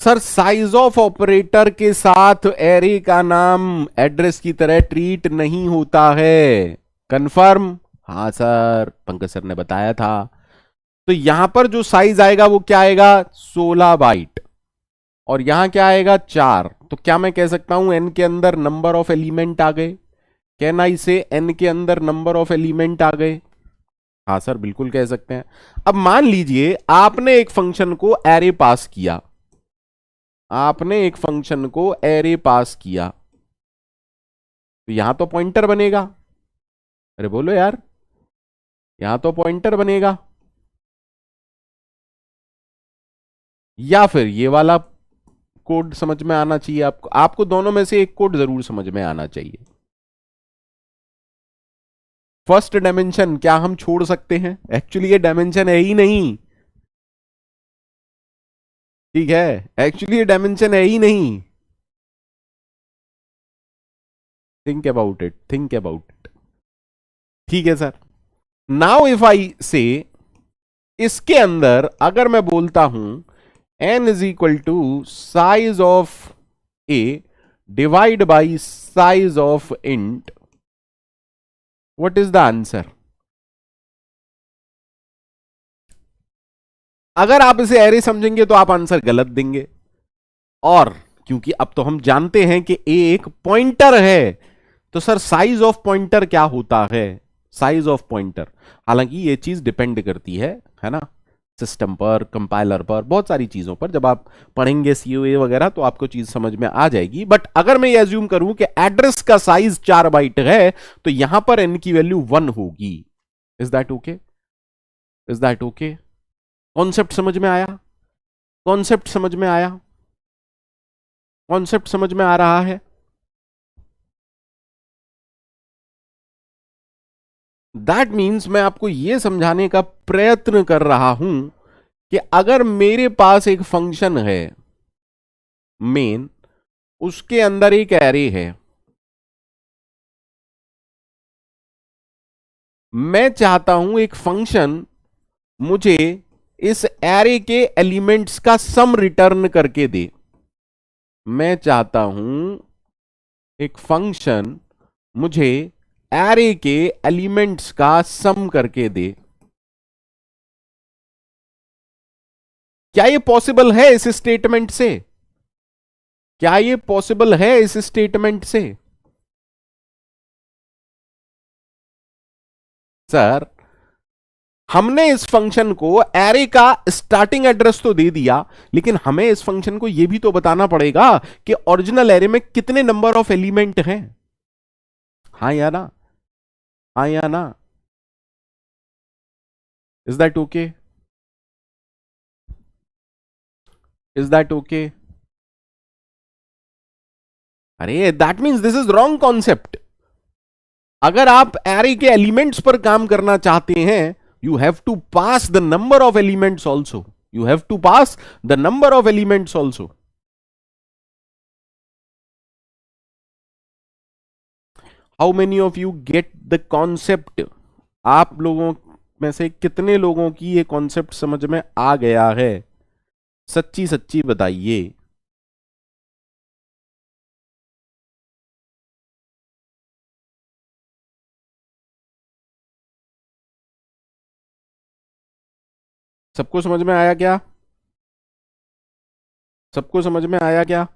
सर साइज ऑफ ऑपरेटर के साथ एरे का नाम एड्रेस की तरह ट्रीट नहीं होता है। कंफर्म? हाँ सर, पंकज सर ने बताया था। तो यहां पर जो साइज आएगा वो क्या आएगा? 16 बाइट। और यहां क्या आएगा? 4। तो क्या मैं कह सकता हूं एन के अंदर नंबर ऑफ एलिमेंट आ गए? कहना इसे एन के अंदर नंबर ऑफ एलिमेंट आ गए? हाँ सर, बिल्कुल कह सकते हैं। अब मान लीजिए आपने एक फंक्शन को एरे पास किया, आपने एक फंक्शन को एरे पास किया, तो यहां तो पॉइंटर बनेगा। अरे बोलो यार, यहां तो पॉइंटर बनेगा। या फिर ये वाला कोड समझ में आना चाहिए आपको। आपको दोनों में से एक कोड जरूर समझ में आना चाहिए। फर्स्ट डायमेंशन क्या हम छोड़ सकते हैं? एक्चुअली ये डायमेंशन है ही नहीं। ठीक है, एक्चुअली ये डायमेंशन है ही नहीं। Think about it, think about it. ठीक है सर। नाउ इफ आई से, इसके अंदर अगर मैं बोलता हूं n is equal to size of A divide by size of int, what is the answer? अगर आप इसे एरे समझेंगे तो आप आंसर गलत देंगे, और क्योंकि अब तो हम जानते हैं कि ए एक पॉइंटर है, तो सर साइज ऑफ पॉइंटर क्या होता है? साइज ऑफ पॉइंटर, हालांकि ये चीज डिपेंड करती है ना, सिस्टम पर, कंपाइलर पर, बहुत सारी चीजों पर। जब आप पढ़ेंगे सीओए वगैरह तो आपको चीज समझ में आ जाएगी। बट अगर मैं ये अज्यूम करूं कि एड्रेस का साइज 4 बाइट है, तो यहां पर n की वैल्यू 1 होगी। Is that okay? Is that okay? Concept समझ में आया? कॉन्सेप्ट समझ में आया? कॉन्सेप्ट समझ में आ रहा है? दैट मीन्स मैं आपको यह समझाने का प्रयत्न कर रहा हूं कि अगर मेरे पास एक फंक्शन है मेन, उसके अंदर एक एरे है, मैं चाहता हूं एक फंक्शन मुझे इस एरे के एलिमेंट्स का सम रिटर्न करके दे। मैं चाहता हूं एक फंक्शन मुझे एरे के एलिमेंट्स का सम करके दे। क्या ये पॉसिबल है इस स्टेटमेंट से? क्या ये पॉसिबल है इस स्टेटमेंट से? सर, हमने इस फंक्शन को एरे का स्टार्टिंग एड्रेस तो दे दिया, लेकिन हमें इस फंक्शन को यह भी तो बताना पड़ेगा कि ओरिजिनल एरे में कितने नंबर ऑफ एलिमेंट हैं। हाँ या ना? हाँ या ना? Is that okay? Is that okay? अरे that means this is wrong concept. अगर आप एरे के एलिमेंट्स पर काम करना चाहते हैं, You have to pass the number of elements also. You have to pass the number of elements also. How many of you get the concept? आप लोगों में से कितने लोगों की ये कॉन्सेप्ट समझ में आ गया है? सच्ची सच्ची बताइए. सबको समझ में आया क्या? सबको समझ में आया क्या?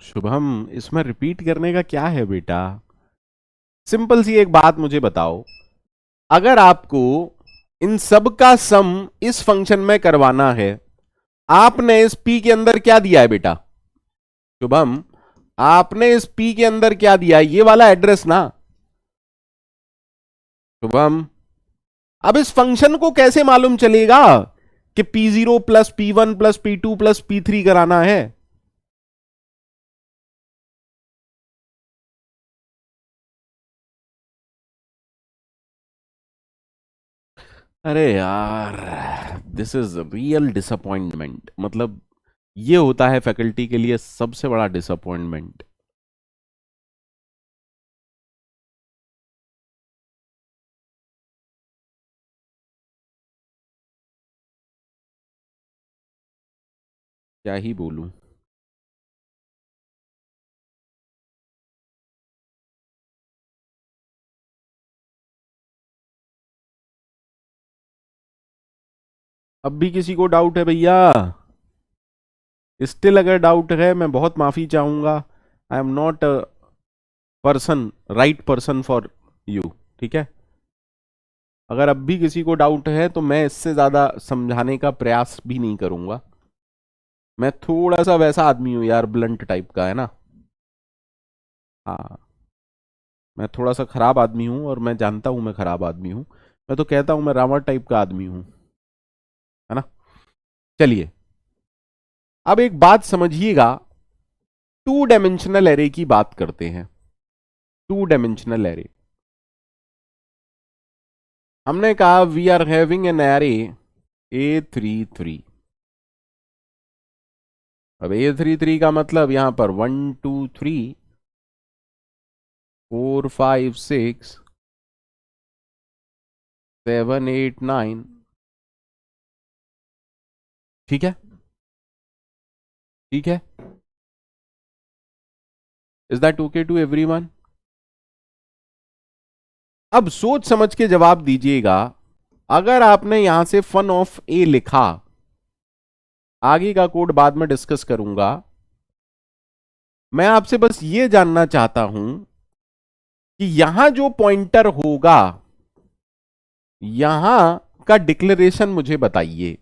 शुभम, इसमें रिपीट करने का क्या है बेटा? सिंपल सी एक बात मुझे बताओ, अगर आपको इन सब का सम इस फंक्शन में करवाना है, आपने इस p के अंदर क्या दिया है बेटा? शुभम, आपने इस p के अंदर क्या दिया है? ये वाला एड्रेस ना. शुभम, अब इस फंक्शन को कैसे मालूम चलेगा कि p0 plus p1 plus p2 plus p3 कराना है? अरे यार, दिस इज रियल डिसअपॉइंटमेंट. मतलब ये होता है फैकल्टी के लिए सबसे बड़ा डिसअपॉइंटमेंट. क्या ही बोलूं. अब भी किसी को डाउट है भैया? स्टिल अगर डाउट है, मैं बहुत माफी चाहूंगा. I am not person, right person for you. ठीक है, अगर अब भी किसी को डाउट है तो मैं इससे ज्यादा समझाने का प्रयास भी नहीं करूंगा. मैं थोड़ा सा वैसा आदमी हूं यार, ब्लंट टाइप का है ना. हाँ, मैं थोड़ा सा खराब आदमी हूं और मैं जानता हूं मैं खराब आदमी हूं. मैं तो कहता हूं मैं रावण टाइप का आदमी हूं, है ना. चलिए, अब एक बात समझिएगा. टू डायमेंशनल एरे की बात करते हैं. टू डायमेंशनल एरे, हमने कहा we are having an array A33. अब A33 का मतलब यहां पर 1 2 3 4 5 6 7 8 9. ठीक है, ठीक है. Is that okay to everyone? अब सोच समझ के जवाब दीजिएगा. अगर आपने यहां से फन ऑफ ए लिखा, आगे का कोड बाद में डिस्कस करूंगा. मैं आपसे बस ये जानना चाहता हूं कि यहां जो पॉइंटर होगा, यहां का डिक्लेरेशन मुझे बताइए.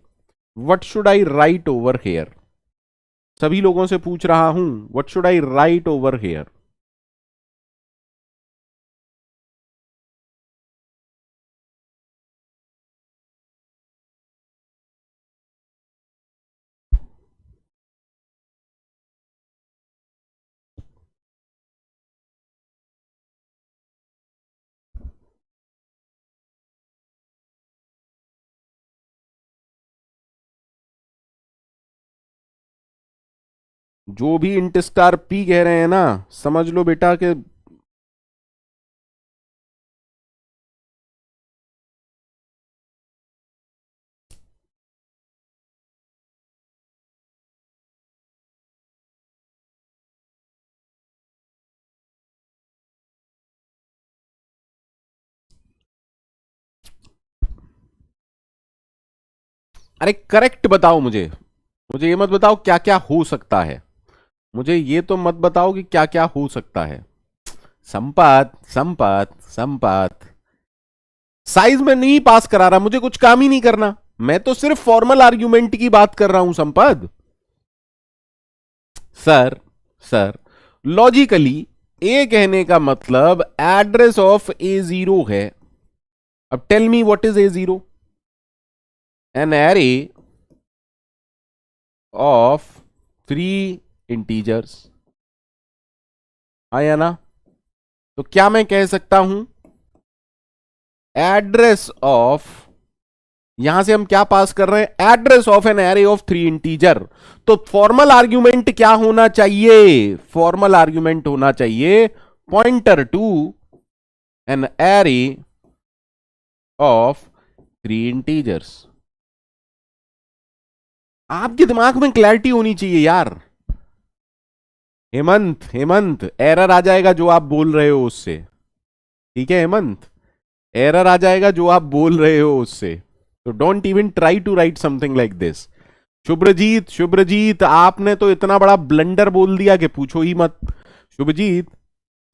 What should I right over here? सभी लोगों से पूछ रहा हूं, what should I right over here? जो भी इंट स्टार पी कह रहे हैं ना, समझ लो बेटा कि अरे करेक्ट बताओ मुझे. मुझे ये मत बताओ क्या क्या हो सकता है. मुझे ये तो मत बताओ कि क्या क्या हो सकता है. संपात संपात संपात, साइज में नहीं पास करा रहा, मुझे कुछ काम ही नहीं करना. मैं तो सिर्फ फॉर्मल आर्ग्यूमेंट की बात कर रहा हूं Sampad. Sir sir logically A कहने का मतलब एड्रेस ऑफ A0 है। अब tell me what is A0? An array of 3 integers. आया ना? तो क्या मैं कह सकता हूं एड्रेस ऑफ, यहां से हम क्या पास कर रहे हैं, address of an array of 3 integer. तो फॉर्मल आर्ग्यूमेंट क्या होना चाहिए? फॉर्मल आर्ग्यूमेंट होना चाहिए pointer to an array of 3 integers. आपके दिमाग में क्लैरिटी होनी चाहिए यार। हेमंत हेमंत एरर आ जाएगा जो आप बोल रहे हो उससे। ठीक है हेमंत, एरर आ जाएगा जो आप बोल रहे हो उससे। तो don't even try to write something like this. Shubhrajit Shubhrajit आपने तो इतना बड़ा ब्लंडर बोल दिया कि पूछो ही मत। शुभजीत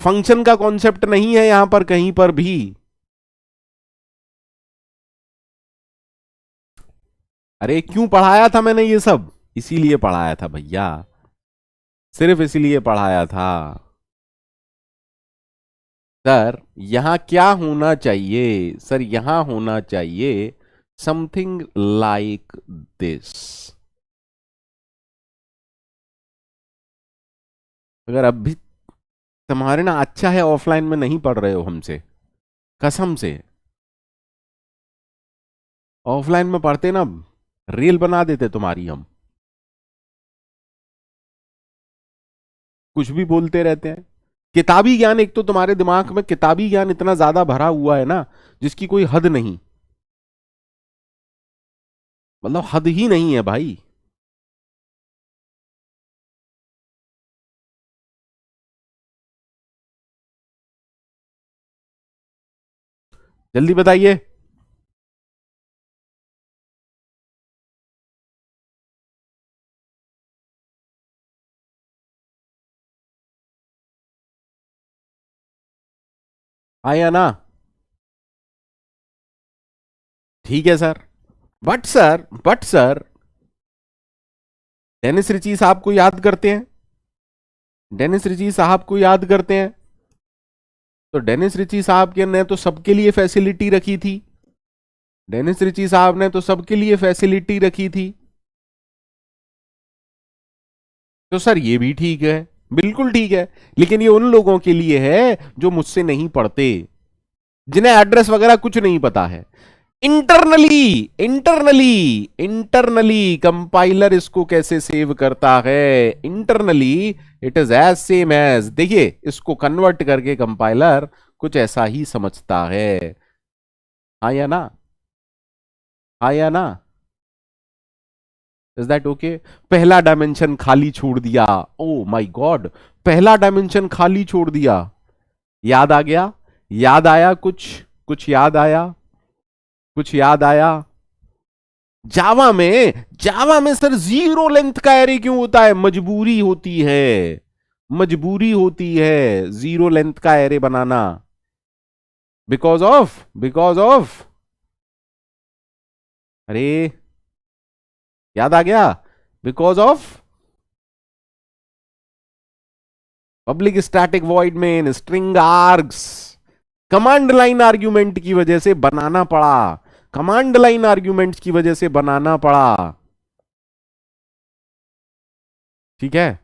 फंक्शन का कॉन्सेप्ट नहीं है यहां पर कहीं पर भी। अरे क्यों पढ़ाया था मैंने ये सब? इसीलिए पढ़ाया था भैया, सिर्फ इसीलिए पढ़ाया था। सर यहां क्या होना चाहिए? सर यहां होना चाहिए समथिंग लाइक दिस। अगर अब भी तुम्हारे ना अच्छा है ऑफलाइन में नहीं पढ़ रहे हो हमसे, कसम से। ऑफलाइन में पढ़ते ना रील बना देते तुम्हारी हम। कुछ भी बोलते रहते हैं। किताबी ज्ञान, एक तो तुम्हारे दिमाग में किताबी ज्ञान इतना ज्यादा भरा हुआ है ना जिसकी कोई हद नहीं, मतलब हद ही नहीं है भाई। जल्दी बताइए। आया ना? ठीक है sir. But sir Dennis Ritchie साहब को याद करते हैं, डेनिस रिची साहब को याद करते हैं। तो डेनिस रिची साहब के ने तो सबके लिए फैसिलिटी रखी थी, डेनिस रिची साहब ने तो सबके लिए फैसिलिटी रखी थी। तो सर ये भी ठीक है, बिल्कुल ठीक है। लेकिन ये उन लोगों के लिए है जो मुझसे नहीं पढ़ते, जिन्हें एड्रेस वगैरह कुछ नहीं पता है। इंटरनली इंटरनली इंटरनली कंपाइलर इसको कैसे सेव करता है? Internally it is as same as, देखिए इसको कन्वर्ट करके कंपाइलर कुछ ऐसा ही समझता है। हाँ या ना? हाँ या ना? Is that okay? पहला डायमेंशन खाली छोड़ दिया। ओ माय गॉड, पहला डायमेंशन खाली छोड़ दिया। याद आ गया? याद आया कुछ? कुछ याद आया? कुछ याद आया? जावा में सर जीरो लेंथ का एरे क्यों होता है? मजबूरी होती है, मजबूरी होती है जीरो लेंथ का एरे बनाना। बिकॉज ऑफ अरे याद आ गया? Because of public static void main string args, command line argument की वजह से बनाना पड़ा, कमांड लाइन आर्ग्यूमेंट्स की वजह से बनाना पड़ा। ठीक है?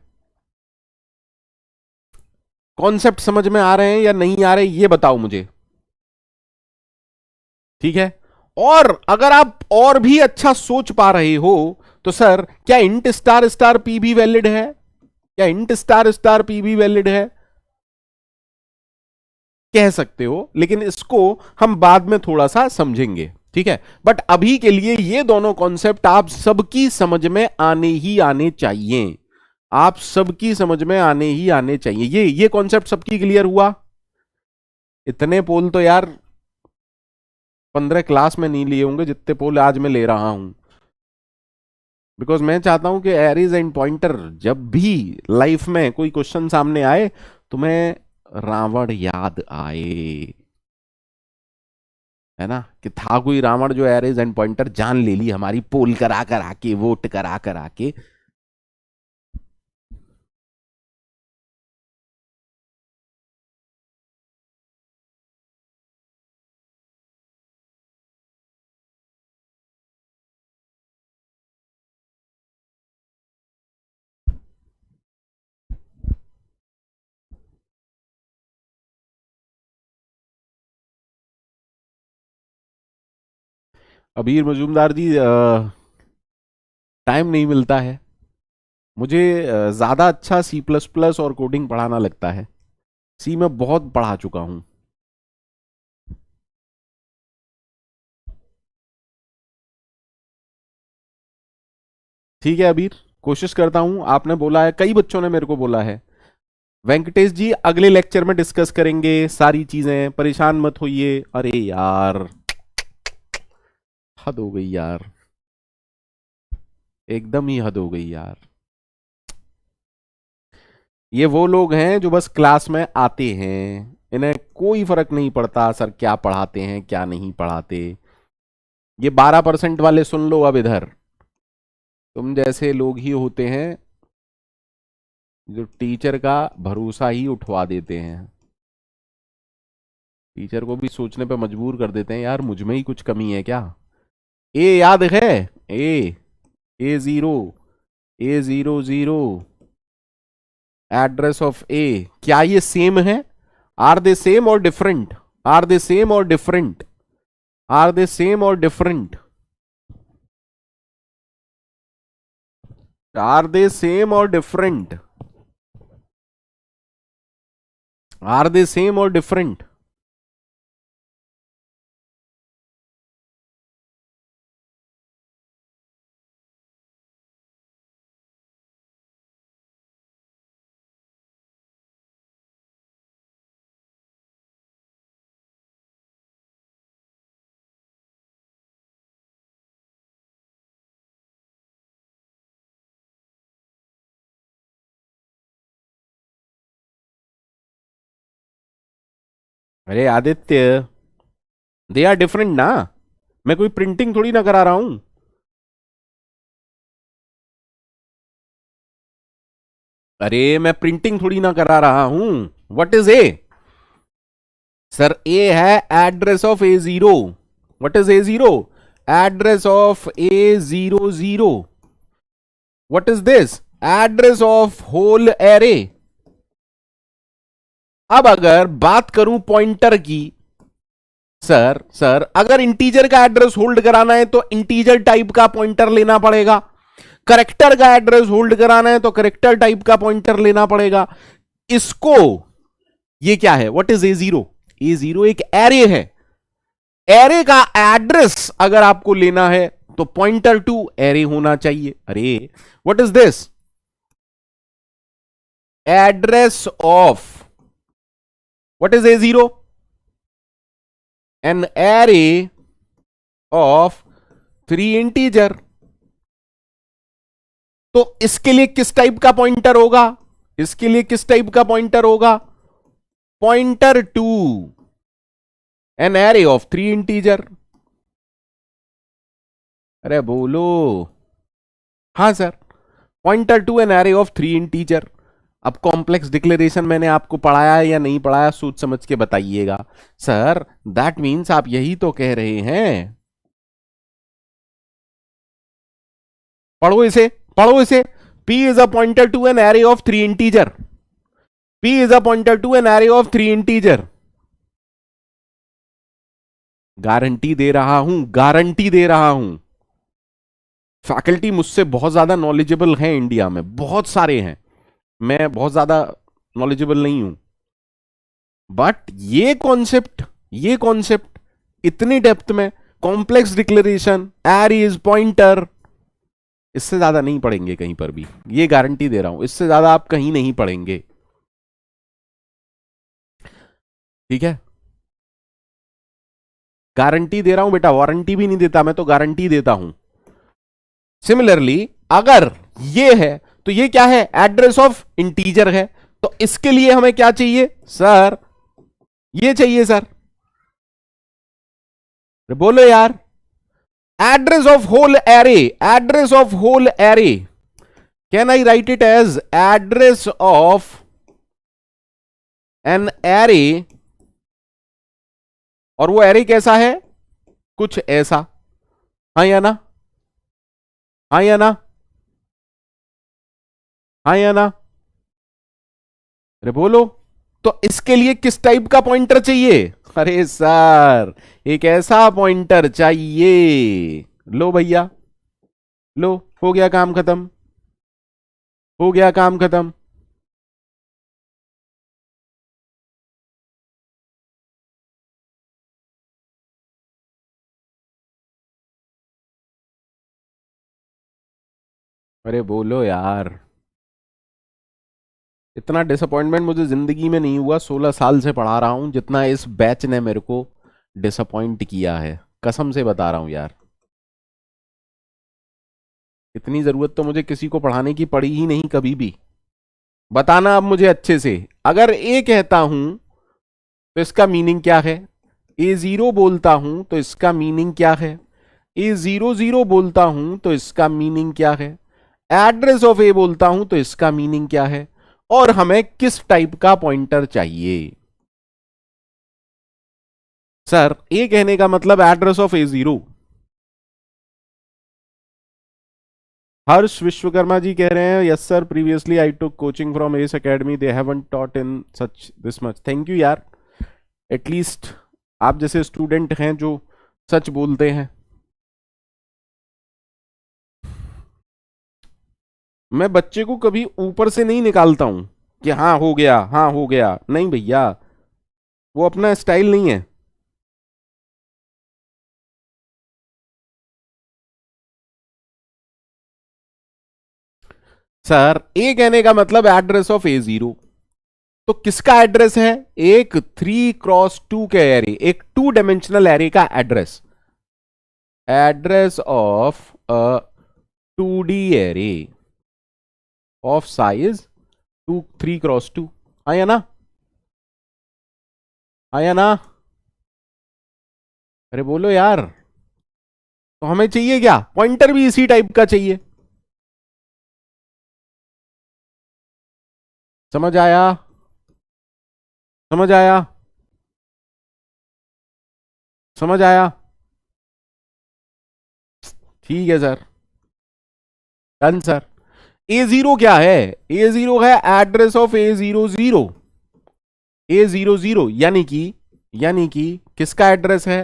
कॉन्सेप्ट समझ में आ रहे हैं या नहीं आ रहे ये बताओ मुझे। ठीक है? और अगर आप और भी अच्छा सोच पा रहे हो तो सर क्या इंट स्टार स्टार पी भी वैलिड है? क्या इंट स्टार स्टार पी भी वैलिड है? कह सकते हो, लेकिन इसको हम बाद में थोड़ा सा समझेंगे। ठीक है? बट अभी के लिए ये दोनों कॉन्सेप्ट आप सबकी समझ में आने ही आने चाहिए, आप सबकी समझ में आने ही आने चाहिए। ये कॉन्सेप्ट सबकी क्लियर हुआ? इतने पोल तो यार 15 क्लास में नहीं लिए होंगे जितने पोल आज मैं ले रहा हूं, बिकॉज मैं चाहता हूं कि एरीज एंड पॉइंटर जब भी लाइफ में कोई क्वेश्चन सामने आए तुम्हें रावण याद आए। है ना, कि था कोई रावण जो एरेज एंड पॉइंटर जान ले ली हमारी, पोल करा करा के, वोट करा करा के। अबीर मजूमदार जी, टाइम नहीं मिलता है मुझे। ज्यादा अच्छा सी प्लस प्लस और कोडिंग पढ़ाना लगता है। सी में बहुत पढ़ा चुका हूं। ठीक है अबीर, कोशिश करता हूं। आपने बोला है, कई बच्चों ने मेरे को बोला है, वेंकटेश जी अगले लेक्चर में डिस्कस करेंगे सारी चीजें, परेशान मत होइए। अरे यार, हद हो गई यार, एकदम ही हद हो गई यार। ये वो लोग हैं जो बस क्लास में आते हैं, इन्हें कोई फर्क नहीं पड़ता सर क्या पढ़ाते हैं क्या नहीं पढ़ाते। ये 12% वाले सुन लो अब इधर। तुम जैसे लोग ही होते हैं जो टीचर का भरोसा ही उठवा देते हैं, टीचर को भी सोचने पे मजबूर कर देते हैं, यार मुझ में ही कुछ कमी है क्या। ए याद है, ए, A0, A00, एड्रेस ऑफ ए, क्या ये सेम है? आर दे सेम और डिफरेंट? आर दे सेम और डिफरेंट? आर दे सेम और डिफरेंट? आर दे सेम और डिफरेंट? आर दे सेम और डिफरेंट? अरे आदित्य, दे आर डिफरेंट ना, मैं कोई प्रिंटिंग थोड़ी ना करा रहा हूं। अरे मैं प्रिंटिंग थोड़ी ना करा रहा हूं। What is A? Sir A है address of A0। What is A0? Address of A00। What is this? Address of whole array. अब अगर बात करूं पॉइंटर की, सर अगर इंटीजर का एड्रेस होल्ड कराना है तो इंटीजर टाइप का पॉइंटर लेना पड़ेगा, करेक्टर का एड्रेस होल्ड कराना है तो करेक्टर टाइप का पॉइंटर लेना पड़ेगा। इसको, ये क्या है? What is A0? A0 एक एरे है। एरे का एड्रेस अगर आपको लेना है तो पॉइंटर टू एरे होना चाहिए। अरे what is this? Address of, what is A0? An array of 3 integer. तो इसके लिए किस टाइप का पॉइंटर होगा? इसके लिए किस टाइप का पॉइंटर होगा? Pointer to an array of 3 integer. अरे बोलो। हाँ sir, pointer to an array of 3 integer. अब कॉम्प्लेक्स डिक्लेरेशन मैंने आपको पढ़ाया है या नहीं पढ़ाया, सोच समझ के बताइएगा। सर दैट मीन्स आप यही तो कह रहे हैं। पढ़ो इसे, पढ़ो इसे। P is a pointer to an array of 3 integer. P is a pointer to an array of 3 integer. Guarantee दे रहा हूं, गारंटी दे रहा हूं। फैकल्टी मुझसे बहुत ज्यादा नॉलेजेबल हैं इंडिया में, बहुत सारे हैं, मैं बहुत ज्यादा नॉलेजेबल नहीं हूं। बट ये कॉन्सेप्ट इतनी डेप्थ में, कॉम्प्लेक्स डिक्लेरेशन, एरेज, पॉइंटर, इससे ज्यादा नहीं पढ़ेंगे कहीं पर भी, ये गारंटी दे रहा हूं। इससे ज्यादा आप कहीं नहीं पढ़ेंगे। ठीक है, गारंटी दे रहा हूं बेटा, वारंटी भी नहीं देता मैं, तो गारंटी देता हूं। सिमिलरली अगर ये है तो ये क्या है? एड्रेस ऑफ इंटीजर है। तो इसके लिए हमें क्या चाहिए सर? ये चाहिए सर। बोलो यार, address of whole array, address of whole array, can I write it as address of an array, और वो एरे कैसा है, कुछ ऐसा, हाँ या ना, हाँ या ना, हाँ या ना, अरे बोलो। तो इसके लिए किस टाइप का पॉइंटर चाहिए, अरे सर एक ऐसा पॉइंटर चाहिए, लो भैया, लो, हो गया काम खत्म, हो गया काम खत्म। अरे बोलो यार, इतना डिसअपॉइंटमेंट मुझे जिंदगी में नहीं हुआ, 16 साल से पढ़ा रहा हूं, जितना इस बैच ने मेरे को डिसअपॉइंट किया है, कसम से बता रहा हूं यार। इतनी जरूरत तो मुझे किसी को पढ़ाने की पड़ी ही नहीं कभी भी। बताना अब मुझे अच्छे से, अगर ए कहता हूं तो इसका मीनिंग क्या है, ए जीरो बोलता हूं तो इसका मीनिंग क्या है, ए जीरो जीरो बोलता हूं तो इसका मीनिंग क्या है, एड्रेस ऑफ ए बोलता हूं तो इसका मीनिंग क्या है, और हमें किस टाइप का पॉइंटर चाहिए। सर ए कहने का मतलब एड्रेस ऑफ ए जीरो। हर्ष विश्वकर्मा जी कह रहे हैं, yes sir, previously I took coaching from S academy, they haven't taught in such this much. Thank you यार, एटलीस्ट आप जैसे स्टूडेंट हैं जो सच बोलते हैं। मैं बच्चे को कभी ऊपर से नहीं निकालता हूं कि हाँ हो गया, हाँ हो गया, नहीं भैया, वो अपना स्टाइल नहीं है। सर ए कहने का मतलब एड्रेस ऑफ ए जीरो, तो किसका एड्रेस है, एक 3x2 के एरे, एक 2 डायमेंशनल एरे का address, address of a 2D array of size 3x2, आया ना, आया ना, अरे बोलो यार। तो हमें चाहिए क्या, पॉइंटर भी इसी टाइप का चाहिए, समझ आया, समझ आया, समझ आया, ठीक है सर, डन सर। ए जीरो क्या है, ए जीरो है address of A zero zero, A zero zero यानी कि किसका एड्रेस है,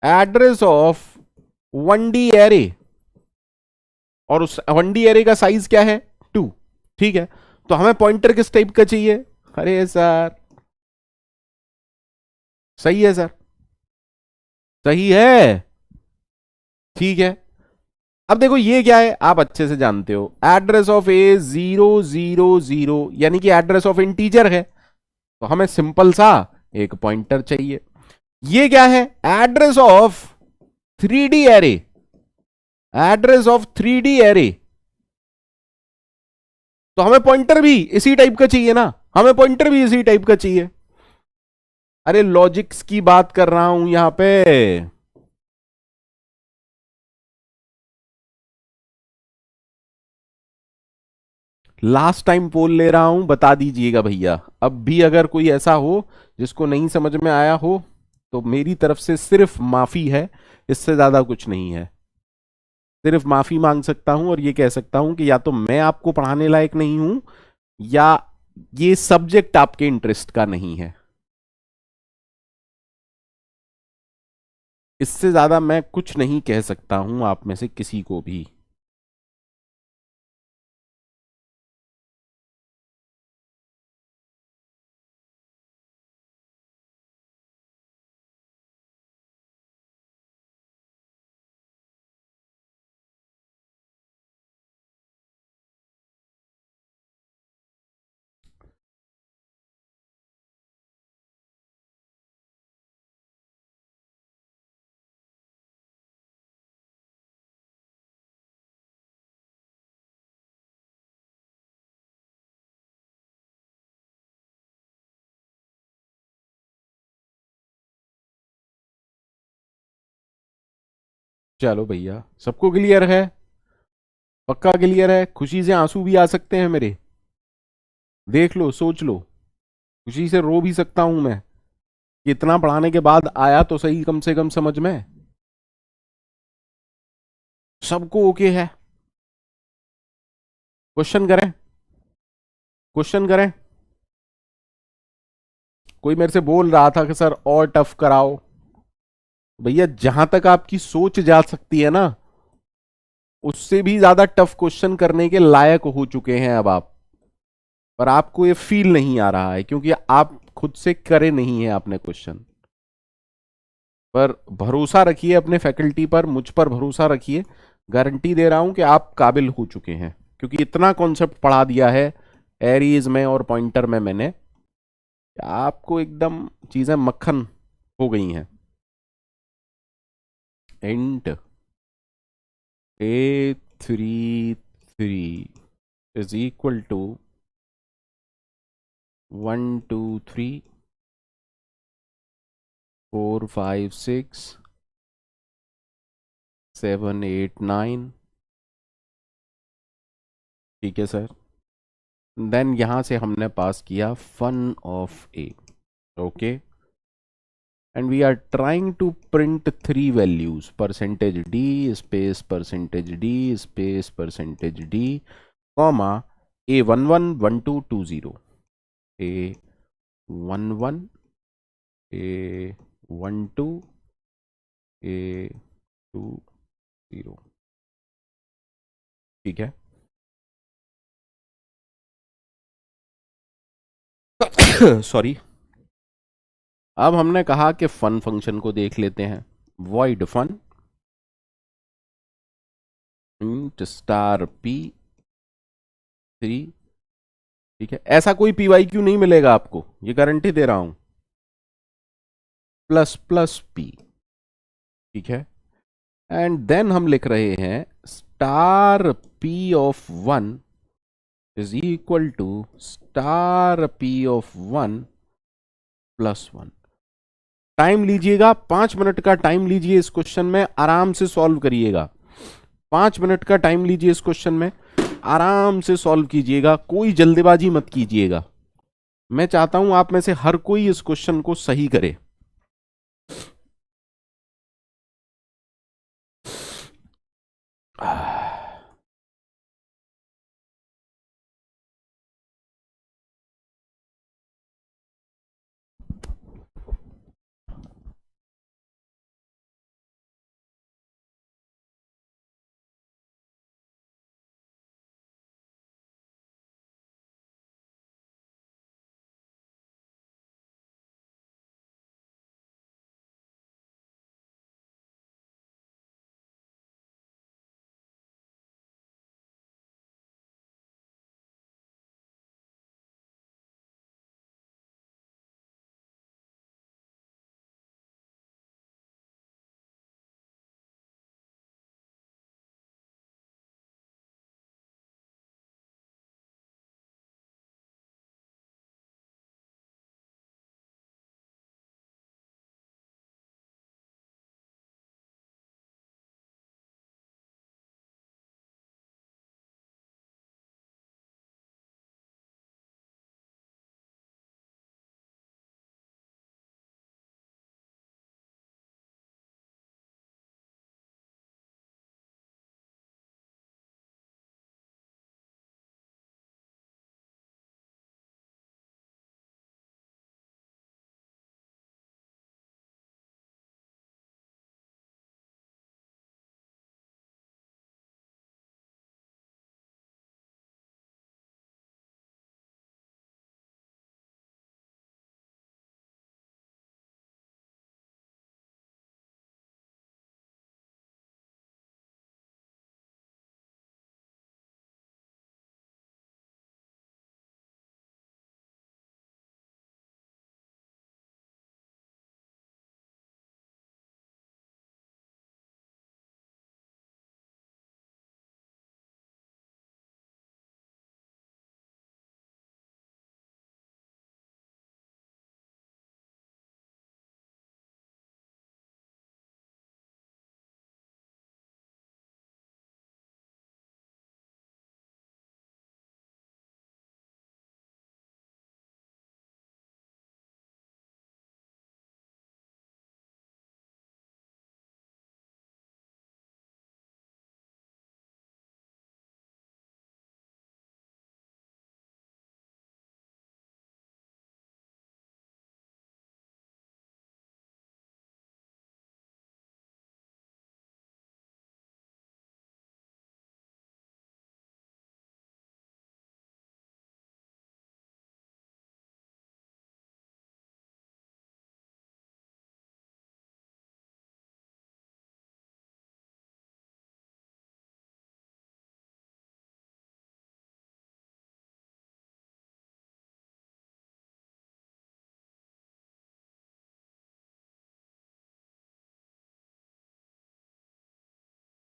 एड्रेस ऑफ 1D एरे, और उस 1D एरे का साइज क्या है, 2, ठीक है। तो हमें पॉइंटर किस टाइप का चाहिए, अरे सर सही है सर, सही है, ठीक है। अब देखो ये क्या है, आप अच्छे से जानते हो, address of A zero zero zero, यानी कि एड्रेस ऑफ इंटीजर है, तो हमें सिंपल सा एक पॉइंटर चाहिए। ये क्या है, address of 3D array, address of 3D array, तो हमें पॉइंटर भी इसी टाइप का चाहिए ना, हमें पॉइंटर भी इसी टाइप का चाहिए। अरे लॉजिक्स की बात कर रहा हूं यहां पे। लास्ट टाइम पोल ले रहा हूं, बता दीजिएगा भैया, अब भी अगर कोई ऐसा हो जिसको नहीं समझ में आया हो तो मेरी तरफ से सिर्फ माफी है, इससे ज्यादा कुछ नहीं है। सिर्फ माफी मांग सकता हूं और ये कह सकता हूं कि या तो मैं आपको पढ़ाने लायक नहीं हूं, या ये सब्जेक्ट आपके इंटरेस्ट का नहीं है। इससे ज्यादा मैं कुछ नहीं कह सकता हूं आप में से किसी को भी। चलो भैया, सबको क्लियर है? पक्का क्लियर है? खुशी से आंसू भी आ सकते हैं मेरे, देख लो, सोच लो। खुशी से रो भी सकता हूं मैं कि इतना पढ़ाने के बाद आया तो सही कम से कम समझ में। सबको ओके है? क्वेश्चन करें? क्वेश्चन करें? कोई मेरे से बोल रहा था कि सर और टफ कराओ। भैया जहां तक आपकी सोच जा सकती है ना, उससे भी ज्यादा टफ क्वेश्चन करने के लायक हो चुके हैं अब आप। पर आपको ये फील नहीं आ रहा है क्योंकि आप खुद से करे नहीं है आपने क्वेश्चन। पर भरोसा रखिए अपने फैकल्टी पर, मुझ पर भरोसा रखिए। गारंटी दे रहा हूं कि आप काबिल हो चुके हैं, क्योंकि इतना कॉन्सेप्ट पढ़ा दिया है एरीज में और पॉइंटर में मैंने, आपको एकदम चीजें मक्खन हो गई हैं। Int A33 is equal to 1 2 3 4 5 6 7 8 9। ठीक है सर। देन यहां से हमने पास किया fun of A. Okay. And we are trying to print three values, percentage D space percentage D space percentage D, comma A11 12 20, A11 A12 A20। ठीक है। Sorry. अब हमने कहा कि फन फंक्शन को देख लेते हैं। Void fun int star P3। ठीक है, ऐसा कोई PYQ नहीं मिलेगा आपको, ये गारंटी दे रहा हूं। Plus plus P। ठीक है। एंड देन हम लिख रहे हैं star P(1) is equal to star P(1) +1। Time लीजिएगा, 5 मिनट का टाइम लीजिए इस क्वेश्चन में, आराम से सॉल्व करिएगा। 5 मिनट का टाइम लीजिए इस क्वेश्चन में, आराम से सॉल्व कीजिएगा, कोई जल्दबाजी मत कीजिएगा। मैं चाहता हूं आप में से हर कोई इस क्वेश्चन को सही करे।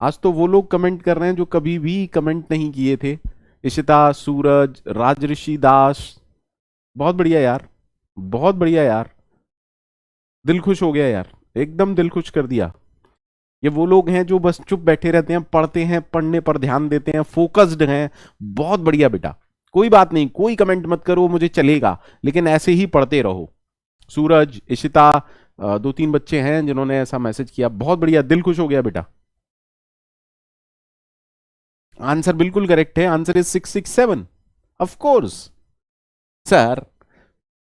आज तो वो लोग कमेंट कर रहे हैं जो कभी भी कमेंट नहीं किए थे। इशिता, सूरज, राजऋषि दास, बहुत बढ़िया यार, बहुत बढ़िया यार, दिल खुश हो गया यार, एकदम दिल खुश कर दिया। ये वो लोग हैं जो बस चुप बैठे रहते हैं, पढ़ते हैं, पढ़ने पर ध्यान देते हैं, फोकस्ड हैं। बहुत बढ़िया बेटा, कोई बात नहीं, कोई कमेंट मत करो, मुझे चलेगा, लेकिन ऐसे ही पढ़ते रहो। सूरज, इशिता, दो तीन बच्चे हैं जिन्होंने ऐसा मैसेज किया, बहुत बढ़िया, दिल खुश हो गया बेटा। आंसर बिल्कुल करेक्ट है, answer is 667, of course. Sir,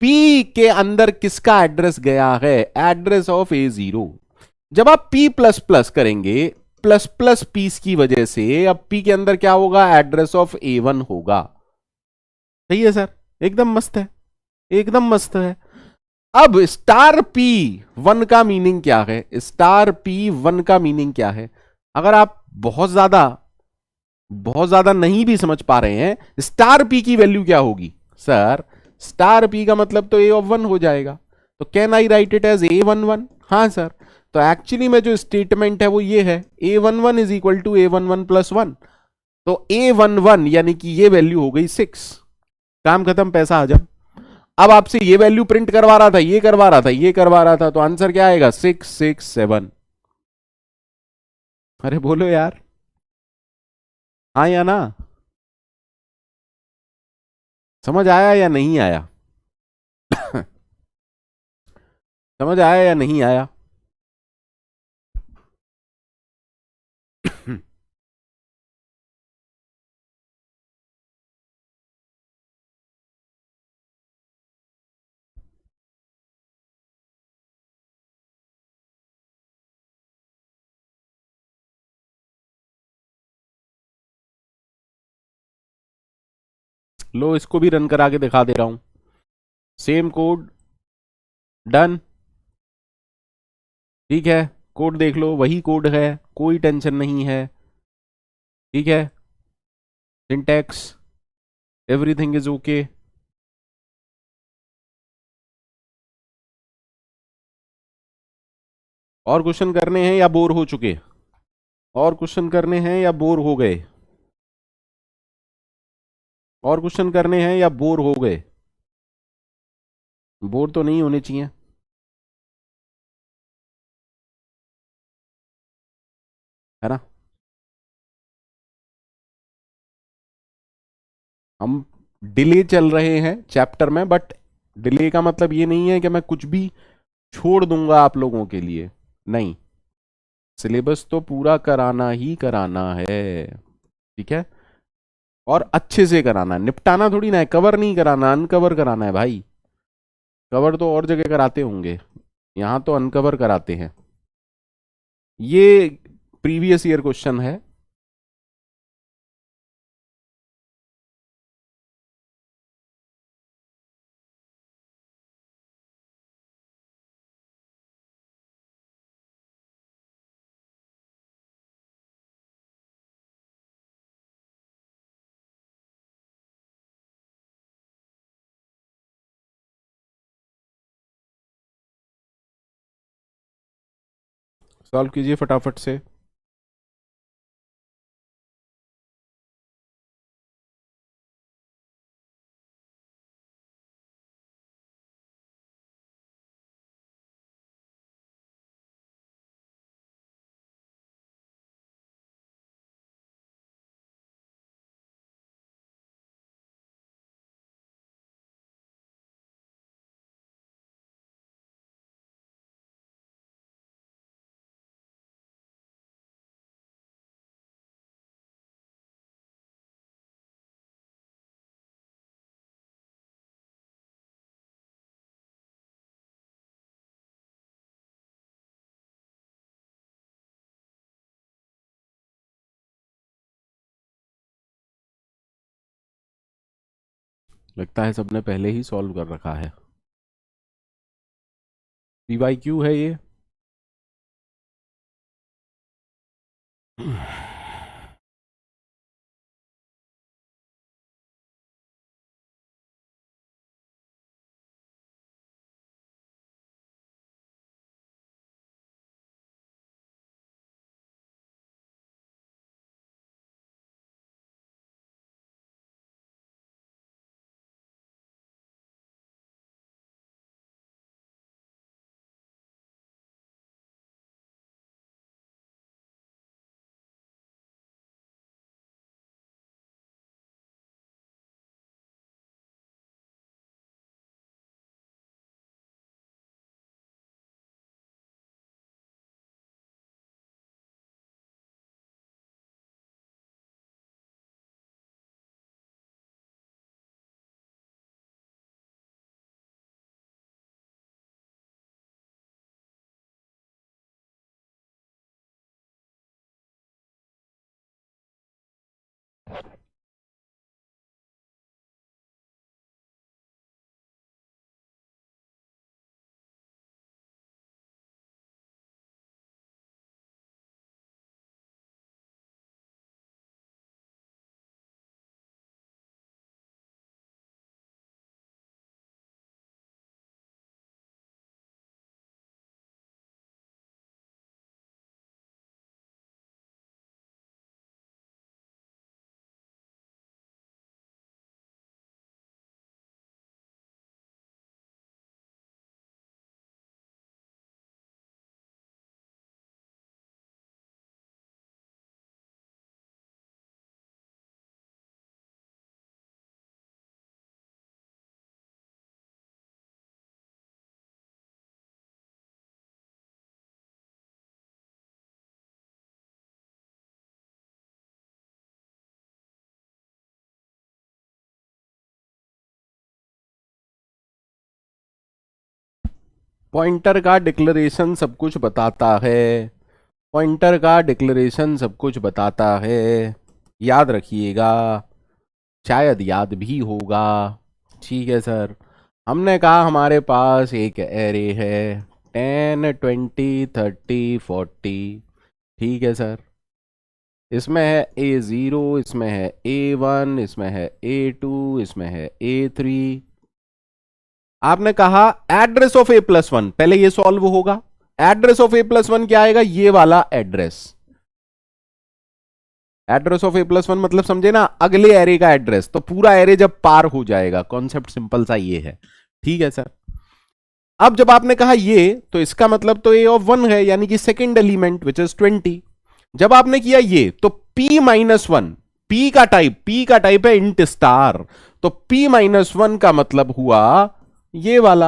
P के अंदर किसका एड्रेस गया है? Address of A0। जब आप P प्लस प्लस करेंगे, प्लस प्लस पीस की वजह से अब P के अंदर क्या होगा? एड्रेस ऑफ A1 होगा। सही है सर, एकदम मस्त है, एकदम मस्त है। अब स्टार P1 का मीनिंग क्या है? स्टार P1 का मीनिंग क्या है? अगर आप बहुत ज्यादा नहीं भी समझ पा रहे हैं, स्टार P की वैल्यू क्या होगी? सर, स्टार P का मतलब तो A1 हो जाएगा। तो can I write it as A11? हाँ सर। तो एक्चुअली में जो स्टेटमेंट है वो ये है, A11 is equal to A11 plus 1। तो A11 यानी कि ये वैल्यू हो गई 6। काम खत्म, पैसा हजम। अब आपसे ये वैल्यू प्रिंट करवा रहा था, ये करवा रहा था, ये करवा रहा था, तो आंसर क्या आएगा? 667। अरे बोलो यार, हाँ या ना? समझ आया या नहीं आया? समझ आया या नहीं आया? लो, इसको भी रन करा के दिखा दे रहा हूं। Same code, done. ठीक है, कोड देख लो, वही कोड है, कोई टेंशन नहीं है। ठीक है, सिंटैक्स, एवरीथिंग इज ओके। और क्वेश्चन करने हैं या बोर हो चुके? और क्वेश्चन करने हैं या बोर हो गए? और क्वेश्चन करने हैं या बोर हो गए? बोर तो नहीं होने चाहिए, है ना? हम डिले चल रहे हैं चैप्टर में, बट डिले का मतलब ये नहीं है कि मैं कुछ भी छोड़ दूंगा आप लोगों के लिए, नहीं। सिलेबस तो पूरा कराना ही कराना है। ठीक है, और अच्छे से कराना है, निपटाना थोड़ी ना है, कवर नहीं कराना, अनकवर कराना है भाई। कवर तो और जगह कराते होंगे, यहां तो अनकवर कराते हैं। ये प्रीवियस ईयर क्वेश्चन है। सॉल्व कीजिए फटाफट से। लगता है सबने पहले ही सॉल्व कर रखा है। PYQ है ये। पॉइंटर का डिक्लेरेशन सब कुछ बताता है, पॉइंटर का डिक्लेरेशन सब कुछ बताता है, याद रखिएगा, शायद याद भी होगा। ठीक है सर, हमने कहा हमारे पास एक एरे है 10 20 30 40। ठीक है सर, इसमें है A0, इसमें है A1, इसमें है A2, इसमें है A3। आपने कहा एड्रेस ऑफ A+1, पहले ये सॉल्व होगा। एड्रेस ऑफ A+1 क्या आएगा, ये वाला एड्रेस। एड्रेस ऑफ A+1 मतलब समझे ना, अगले एरे का एड्रेस। तो पूरा एरे जब पार हो जाएगा, कॉन्सेप्ट सिंपल सा ये है। ठीक है सर, अब जब आपने कहा ये, तो इसका मतलब तो A(1) है, यानी कि सेकेंड एलिमेंट विच इज 20। जब आपने किया ये, तो P-1, P का टाइप है इंट स्टार, तो P-1 का मतलब हुआ ये वाला।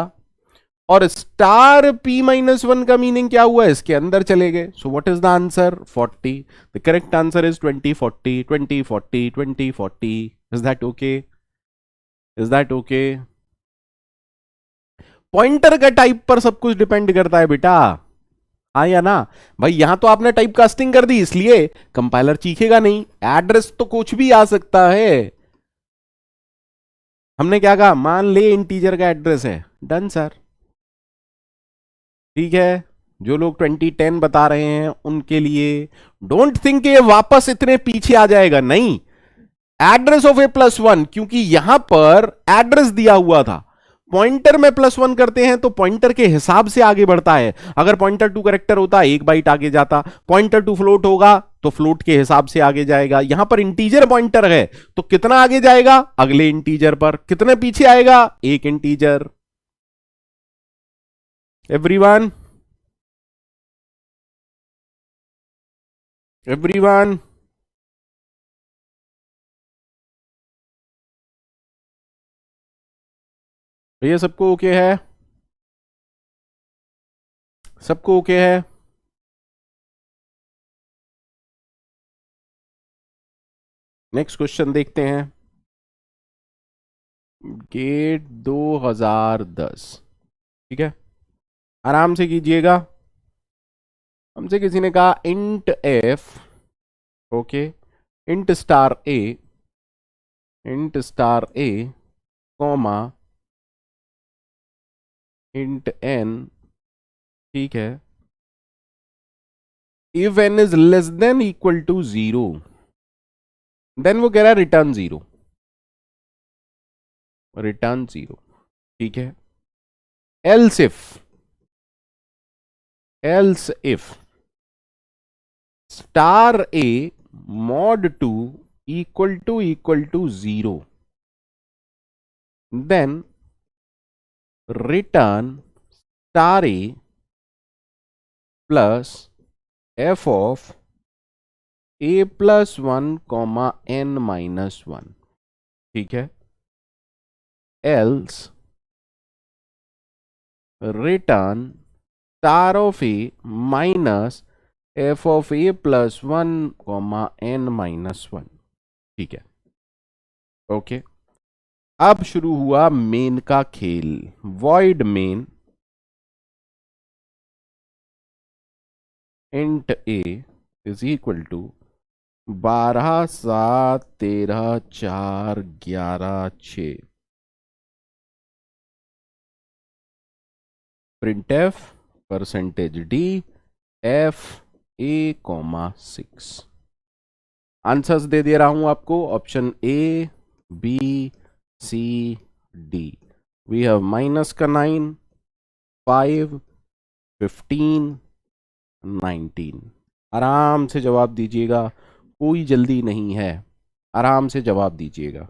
और स्टार P-1 का मीनिंग क्या हुआ, इसके अंदर चले गए। So what is the answer, 40। The correct answer is 20 40 20 40 20 40। Is that okay, is that okay? Pointer का टाइप पर सब कुछ डिपेंड करता है बेटा, हाँ या ना? भाई यहां तो आपने टाइप कास्टिंग कर दी, इसलिए कंपाइलर चीखेगा नहीं। एड्रेस तो कुछ भी आ सकता है। हमने क्या कहा, मान ले इंटीजर का एड्रेस है, डन सर। ठीक है, जो लोग 2010 बता रहे हैं उनके लिए डोंट थिंक ये वापस इतने पीछे आ जाएगा, नहीं। एड्रेस ऑफ A+1, क्योंकि यहां पर एड्रेस दिया हुआ था। पॉइंटर में +1 करते हैं तो पॉइंटर के हिसाब से आगे बढ़ता है। अगर पॉइंटर टू कैरेक्टर होता, 1 बाइट आगे जाता। पॉइंटर टू फ्लोट होगा तो फ्लोट के हिसाब से आगे जाएगा। यहां पर इंटीजर पॉइंटर है, तो कितना आगे जाएगा, अगले इंटीजर पर। कितने पीछे आएगा, एक इंटीजर। एवरीवन, एवरीवन, भैया सबको ओके है, सबको ओके है? नेक्स्ट क्वेश्चन देखते हैं। गेट 2010, ठीक है, आराम से कीजिएगा। हमसे किसी ने कहा int F, okay, int star A, int star A, comma int N, ठीक है, if N is less than equal to 0, then वो कह रहा है रिटर्न 0, रिटर्न 0। ठीक है, else if, else if star A mod 2 equal to 0, then return star a plus f of a plus 1 comma n minus 1। ठीक है, else return star of a minus f of a plus 1 comma n minus 1। ठीक है, okay. अब शुरू हुआ main का खेल। Void main int A is equal to 12 7 13 4 11 6। Print F percentage D F A,6। Answers दे दे रहा हूं आपको, option A, B, C, D. We have minus का 9, 5, 15, 19। आराम से जवाब दीजिएगा, कोई जल्दी नहीं है, आराम से जवाब दीजिएगा।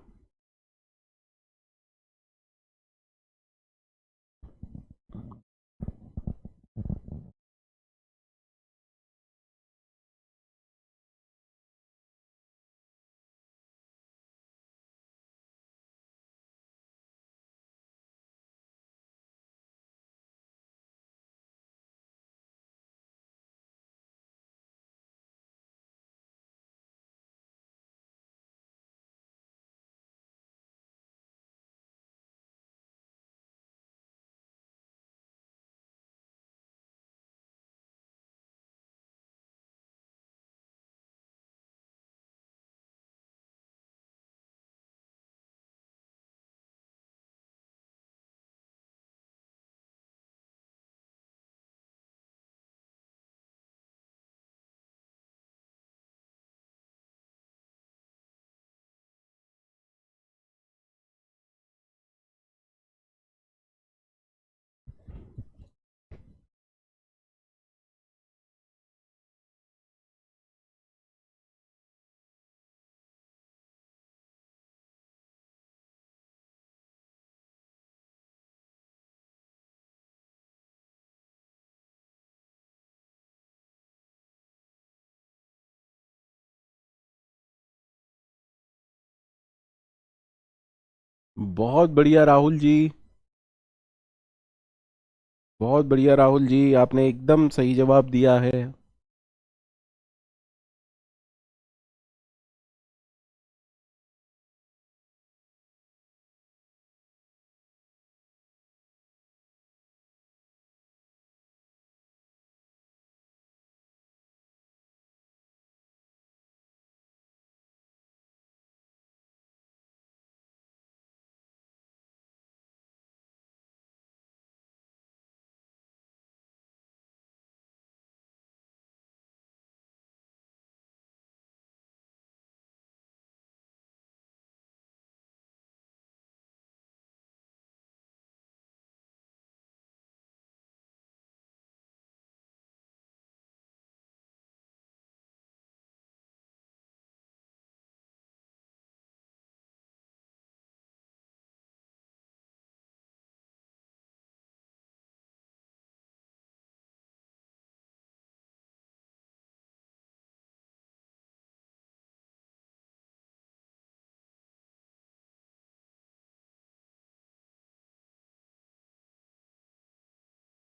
बहुत बढ़िया राहुल जी, बहुत बढ़िया राहुल जी, आपने एकदम सही जवाब दिया है।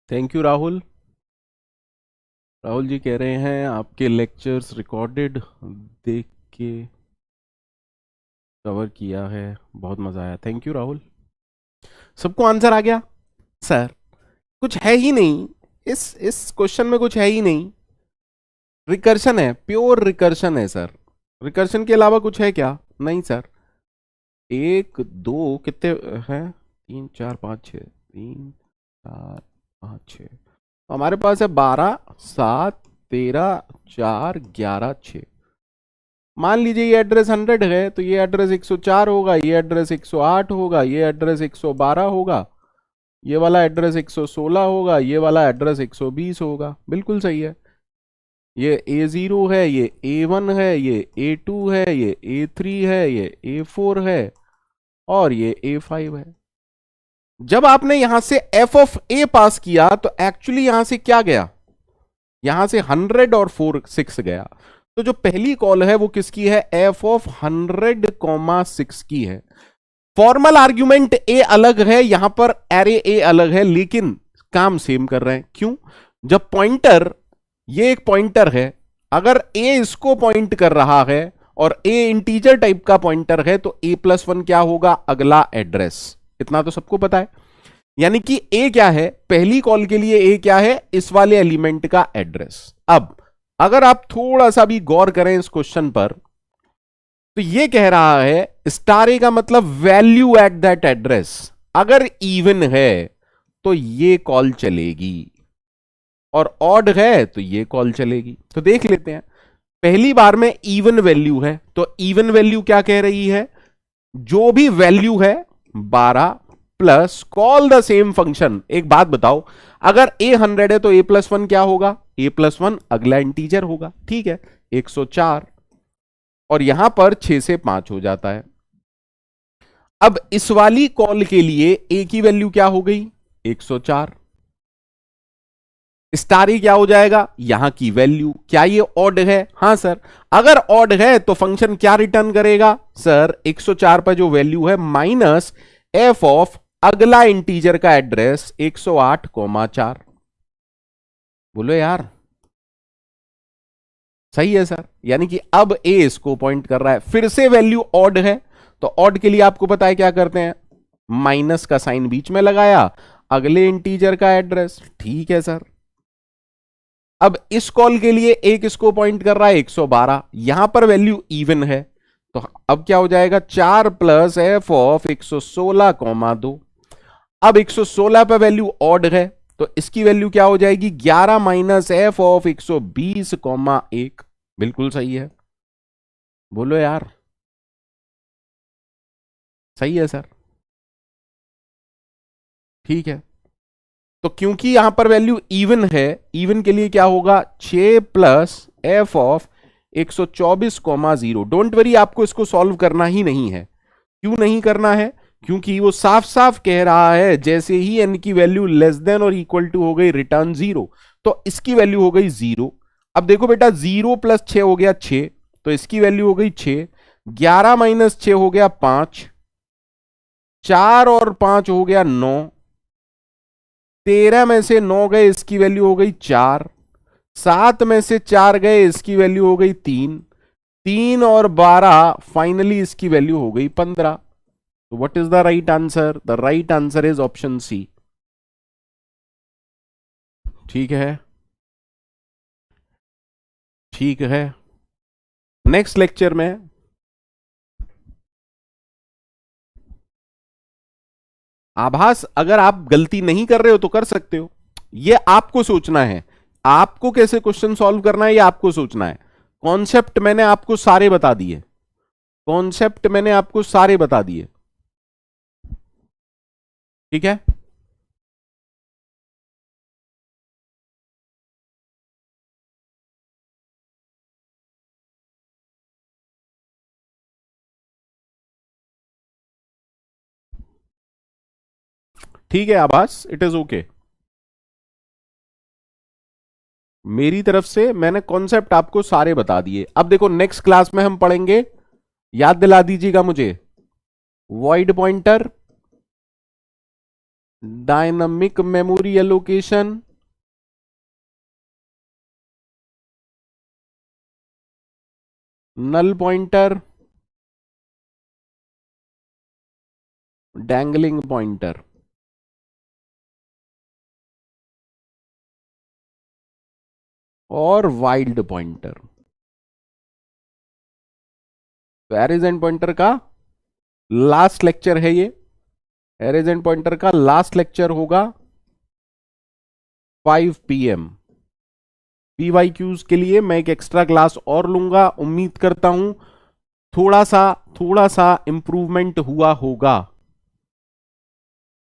Thank you Rahul. राहुल जी कह रहे हैं आपके लेक्चर्स रिकॉर्डेड देख के कवर किया है, बहुत मजा आया। Thank you Rahul. सबको आंसर आ गया? सर कुछ है ही नहीं, इस क्वेश्चन में कुछ है ही नहीं। रिकर्शन है, प्योर रिकर्शन है सर। रिकर्शन के अलावा कुछ है क्या? नहीं सर। एक दो कितने हैं? तीन चार पाँच छः, तीन चार पाँच छः, हमारे पास है 12 7 13 4 11 6। मान लीजिए ये एड्रेस 100 है तो ये एड्रेस 104 होगा, ये एड्रेस 108 होगा, ये एड्रेस 112 होगा, ये वाला एड्रेस 116 होगा, ये वाला एड्रेस 120 होगा। बिल्कुल सही है। ये A0 है, ये A1 है, ये A2 है, ये A3 है, ये A4 है और ये A5 है। जब आपने यहां से f ऑफ a पास किया तो एक्चुअली यहां से क्या गया? यहां से 100 और 4 6 गया। तो जो पहली कॉल है वो किसकी है? f ऑफ 100, 6 की है। फॉर्मल आर्ग्यूमेंट a अलग है, यहां पर एरे a अलग है, लेकिन काम सेम कर रहे हैं। क्यों? जब पॉइंटर, ये एक पॉइंटर है, अगर a इसको पॉइंट कर रहा है और a इंटीजर टाइप का पॉइंटर है तो a+1 क्या होगा? अगला एड्रेस। इतना तो सबको पता है। यानी कि ए क्या है? पहली कॉल के लिए ए क्या है? इस वाले एलिमेंट का एड्रेस। अब अगर आप थोड़ा सा भी गौर करें इस क्वेश्चन पर तो ये कह रहा है स्टार ए का मतलब वैल्यू एट दैट एड्रेस। अगर इवन है तो ये कॉल चलेगी और ऑड है तो ये कॉल चलेगी। तो देख लेते हैं। पहली बार में इवन वैल्यू है तो इवन वैल्यू क्या कह रही है? जो भी वैल्यू है 12 plus call the same function. एक बात बताओ, अगर a 100 है तो a+1 क्या होगा? a+1 अगला इंटीजर होगा। ठीक है, 104 और यहां पर 6 से 5 हो जाता है। अब इस वाली कॉल के लिए a की वैल्यू क्या हो गई? 104। स्टार ही क्या हो जाएगा? यहां की वैल्यू। क्या ये ऑड है? हां सर। अगर ऑड है तो फंक्शन क्या रिटर्न करेगा? सर 104 पर जो वैल्यू है माइनस f ऑफ अगला इंटीजर का एड्रेस 108,4। बोलो यार, सही है सर। यानी कि अब a इसको पॉइंट कर रहा है। फिर से वैल्यू ऑड है तो ऑड के लिए आपको पता है क्या करते हैं? माइनस का साइन बीच में लगाया, अगले इंटीजर का एड्रेस। ठीक है सर। अब इस कॉल के लिए एक इसको पॉइंट कर रहा है 112, यहां पर वैल्यू इवन है तो अब क्या हो जाएगा? 4 प्लस f ऑफ 116,2। अब 116 पर वैल्यू ऑड है तो इसकी वैल्यू क्या हो जाएगी? 11 माइनस f ऑफ 120,1। बिल्कुल सही है। बोलो यार, सही है सर। ठीक है, तो क्योंकि यहां पर वैल्यू इवन है, इवन के लिए क्या होगा? 6 plus f of 124,0। Don't worry, आपको इसको सॉल्व करना ही नहीं है। क्यों नहीं करना है? क्योंकि वो साफ साफ कह रहा है जैसे ही n की वैल्यू लेस देन और इक्वल टू हो गई रिटर्न 0, तो इसकी वैल्यू हो गई 0। अब देखो बेटा, 0 प्लस 6 हो गया 6, तो इसकी वैल्यू हो गई 6। 11 माइनस 6 हो गया 5। 4 और 5 हो गया 9, 13 में से 9 गए, इसकी वैल्यू हो गई 4, 7 में से 4 गए, इसकी वैल्यू हो गई 3, 3 और 12 फाइनली इसकी वैल्यू हो गई 15। तो what is the right answer? The right answer is option C. ठीक है, ठीक है। नेक्स्ट लेक्चर में आभास, अगर आप गलती नहीं कर रहे हो तो कर सकते हो, ये आपको सोचना है। आपको कैसे क्वेश्चन सॉल्व करना है ये आपको सोचना है। कॉन्सेप्ट मैंने आपको सारे बता दिए, कॉन्सेप्ट मैंने आपको सारे बता दिए। ठीक है, ठीक है आभास, इट इज ओके। मेरी तरफ से मैंने कॉन्सेप्ट आपको सारे बता दिए। अब देखो नेक्स्ट क्लास में हम पढ़ेंगे, याद दिला दीजिएगा मुझे, void pointer, dynamic memory allocation, null pointer, dangling pointer, और वाइल्ड पॉइंटर। तो एरेज एंड पॉइंटर का लास्ट लेक्चर है ये, एरेज एंड पॉइंटर का लास्ट लेक्चर होगा 5 PM। PYQs के लिए मैं एक एक्स्ट्रा क्लास और लूंगा। उम्मीद करता हूं थोड़ा सा इंप्रूवमेंट हुआ होगा।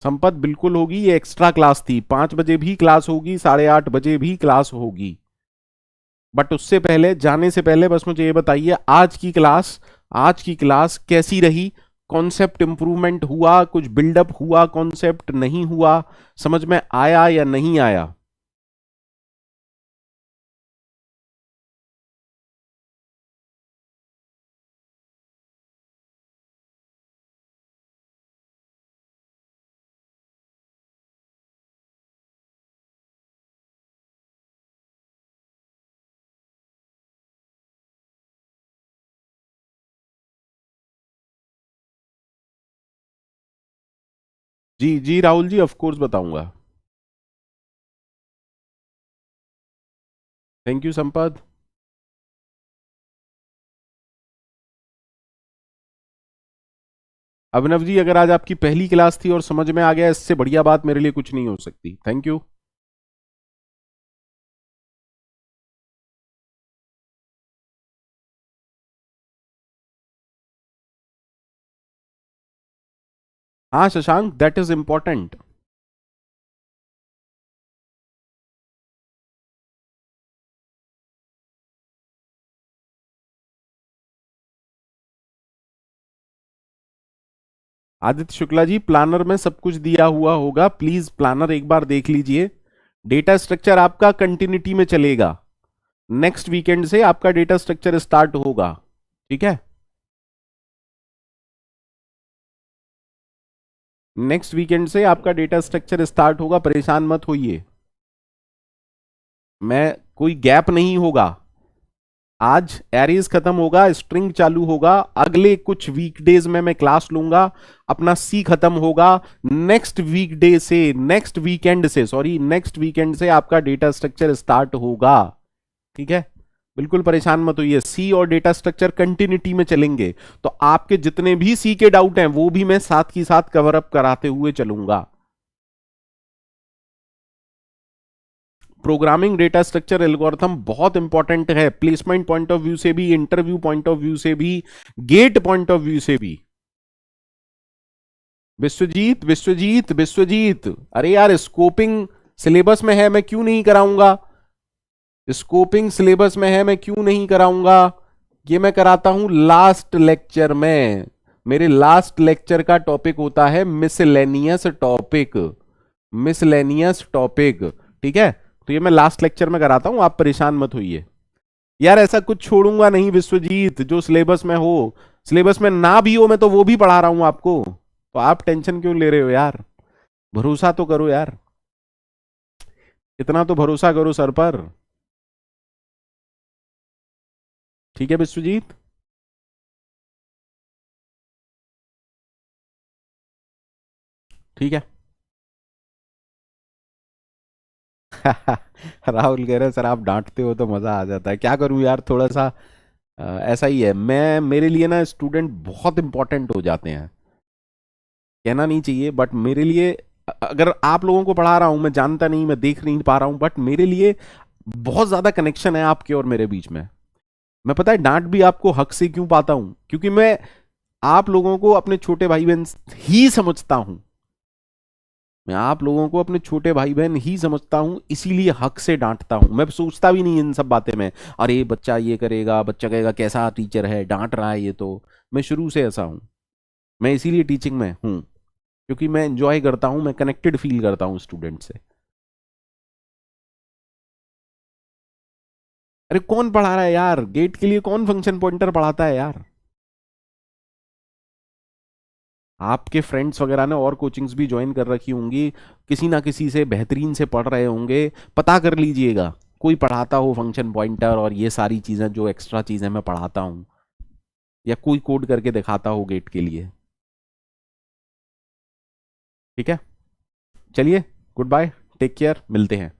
संपत बिल्कुल होगी, ये एक्स्ट्रा क्लास थी, 5 बजे भी क्लास होगी, 8:30 बजे भी क्लास होगी। बट उससे पहले, जाने से पहले बस मुझे ये बताइए, आज की क्लास कैसी रही? कॉन्सेप्ट इंप्रूवमेंट हुआ, कुछ बिल्डअप हुआ, कॉन्सेप्ट नहीं हुआ, समझ में आया या नहीं आया? जी जी राहुल जी, ऑफ कोर्स बताऊंगा। Thank you Sampat. अभिनव जी, अगर आज आपकी पहली क्लास थी और समझ में आ गया, इससे बढ़िया बात मेरे लिए कुछ नहीं हो सकती। Thank you. हाँ Shashank, that is important. Aditya Shukla ji, planner में सब कुछ दिया हुआ होगा, प्लीज प्लानर एक बार देख लीजिए। डेटा स्ट्रक्चर आपका कंटिन्यूटी में चलेगा, नेक्स्ट वीकेंड से आपका डेटा स्ट्रक्चर स्टार्ट होगा। ठीक है, नेक्स्ट वीकेंड से आपका डेटा स्ट्रक्चर स्टार्ट होगा, परेशान मत होइए। मैं कोई गैप नहीं होगा। आज एरीज खत्म होगा, स्ट्रिंग चालू होगा, अगले कुछ वीकडेज में मैं क्लास लूंगा, अपना सी खत्म होगा। नेक्स्ट वीकडे से, नेक्स्ट वीकेंड से, सॉरी नेक्स्ट वीकेंड से आपका डेटा स्ट्रक्चर स्टार्ट होगा। ठीक है, बिल्कुल परेशान मत होइए, सी और डेटा स्ट्रक्चर कंटिन्यूटी में चलेंगे। तो आपके जितने भी सी के डाउट हैं वो भी मैं साथ की साथ कवर अप कराते हुए चलूंगा। प्रोग्रामिंग डेटा स्ट्रक्चर एल्गोरिथम बहुत इंपॉर्टेंट है, प्लेसमेंट पॉइंट ऑफ व्यू से भी, इंटरव्यू पॉइंट ऑफ व्यू से भी, गेट पॉइंट ऑफ व्यू से भी। विश्वजीत विश्वजीत विश्वजीत, अरे यार स्कोपिंग सिलेबस में है, मैं क्यों नहीं कराऊंगा? स्कोपिंग सिलेबस में है, मैं क्यों नहीं कराऊंगा? ये मैं कराता हूं लास्ट लेक्चर में। मेरे लास्ट लेक्चर का टॉपिक होता है मिसलेनियस टॉपिक, मिसलेनियस टॉपिक। ठीक है, तो ये मैं लास्ट लेक्चर में कराता हूं, आप परेशान मत होइए। यार ऐसा कुछ छोड़ूंगा नहीं विश्वजीत, जो सिलेबस में हो, सिलेबस में ना भी हो मैं तो वो भी पढ़ा रहा हूं आपको। तो आप टेंशन क्यों ले रहे हो यार? भरोसा तो करो यार, इतना तो भरोसा करो सर पर। ठीक है विश्वजीत। ठीक है। राहुल कह रहे हैं सर आप डांटते हो तो मजा आ जाता है, क्या करूं यार, थोड़ा सा ऐसा ही है। मैं, मेरे लिए ना स्टूडेंट बहुत इंपॉर्टेंट हो जाते हैं, कहना नहीं चाहिए बट मेरे लिए, अगर आप लोगों को पढ़ा रहा हूं, मैं जानता नहीं, मैं देख नहीं पा रहा हूं, बट मेरे लिए बहुत ज्यादा कनेक्शन है आपके और मेरे बीच में। मैं, पता है, डांट भी आपको हक से क्यों पाता हूं, क्योंकि मैं आप लोगों को अपने छोटे भाई बहन ही समझता हूं। मैं आप लोगों को अपने छोटे भाई बहन ही समझता हूं, इसीलिए हक से डांटता हूं। मैं सोचता भी नहीं इन सब बातें में, अरे बच्चा ये करेगा, बच्चा कहेगा कैसा टीचर है, डांट रहा है ये तो। मैं शुरू से ऐसा हूं, मैं इसीलिए टीचिंग में हूं, क्योंकि मैं एंजॉय करता हूं, मैं कनेक्टेड फील करता हूं स्टूडेंट से। अरे कौन पढ़ा रहा है यार, गेट के लिए कौन फंक्शन पॉइंटर पढ़ाता है यार? आपके फ्रेंड्स वगैरह ने और कोचिंग्स भी ज्वाइन कर रखी होंगी, किसी ना किसी से बेहतरीन से पढ़ रहे होंगे, पता कर लीजिएगा, कोई पढ़ाता हो फंक्शन पॉइंटर और ये सारी चीजें जो एक्स्ट्रा चीजें मैं पढ़ाता हूँ, या कोई कोड करके दिखाता हो गेट के लिए। ठीक है, चलिए, गुड बाय, टेक केयर, मिलते हैं।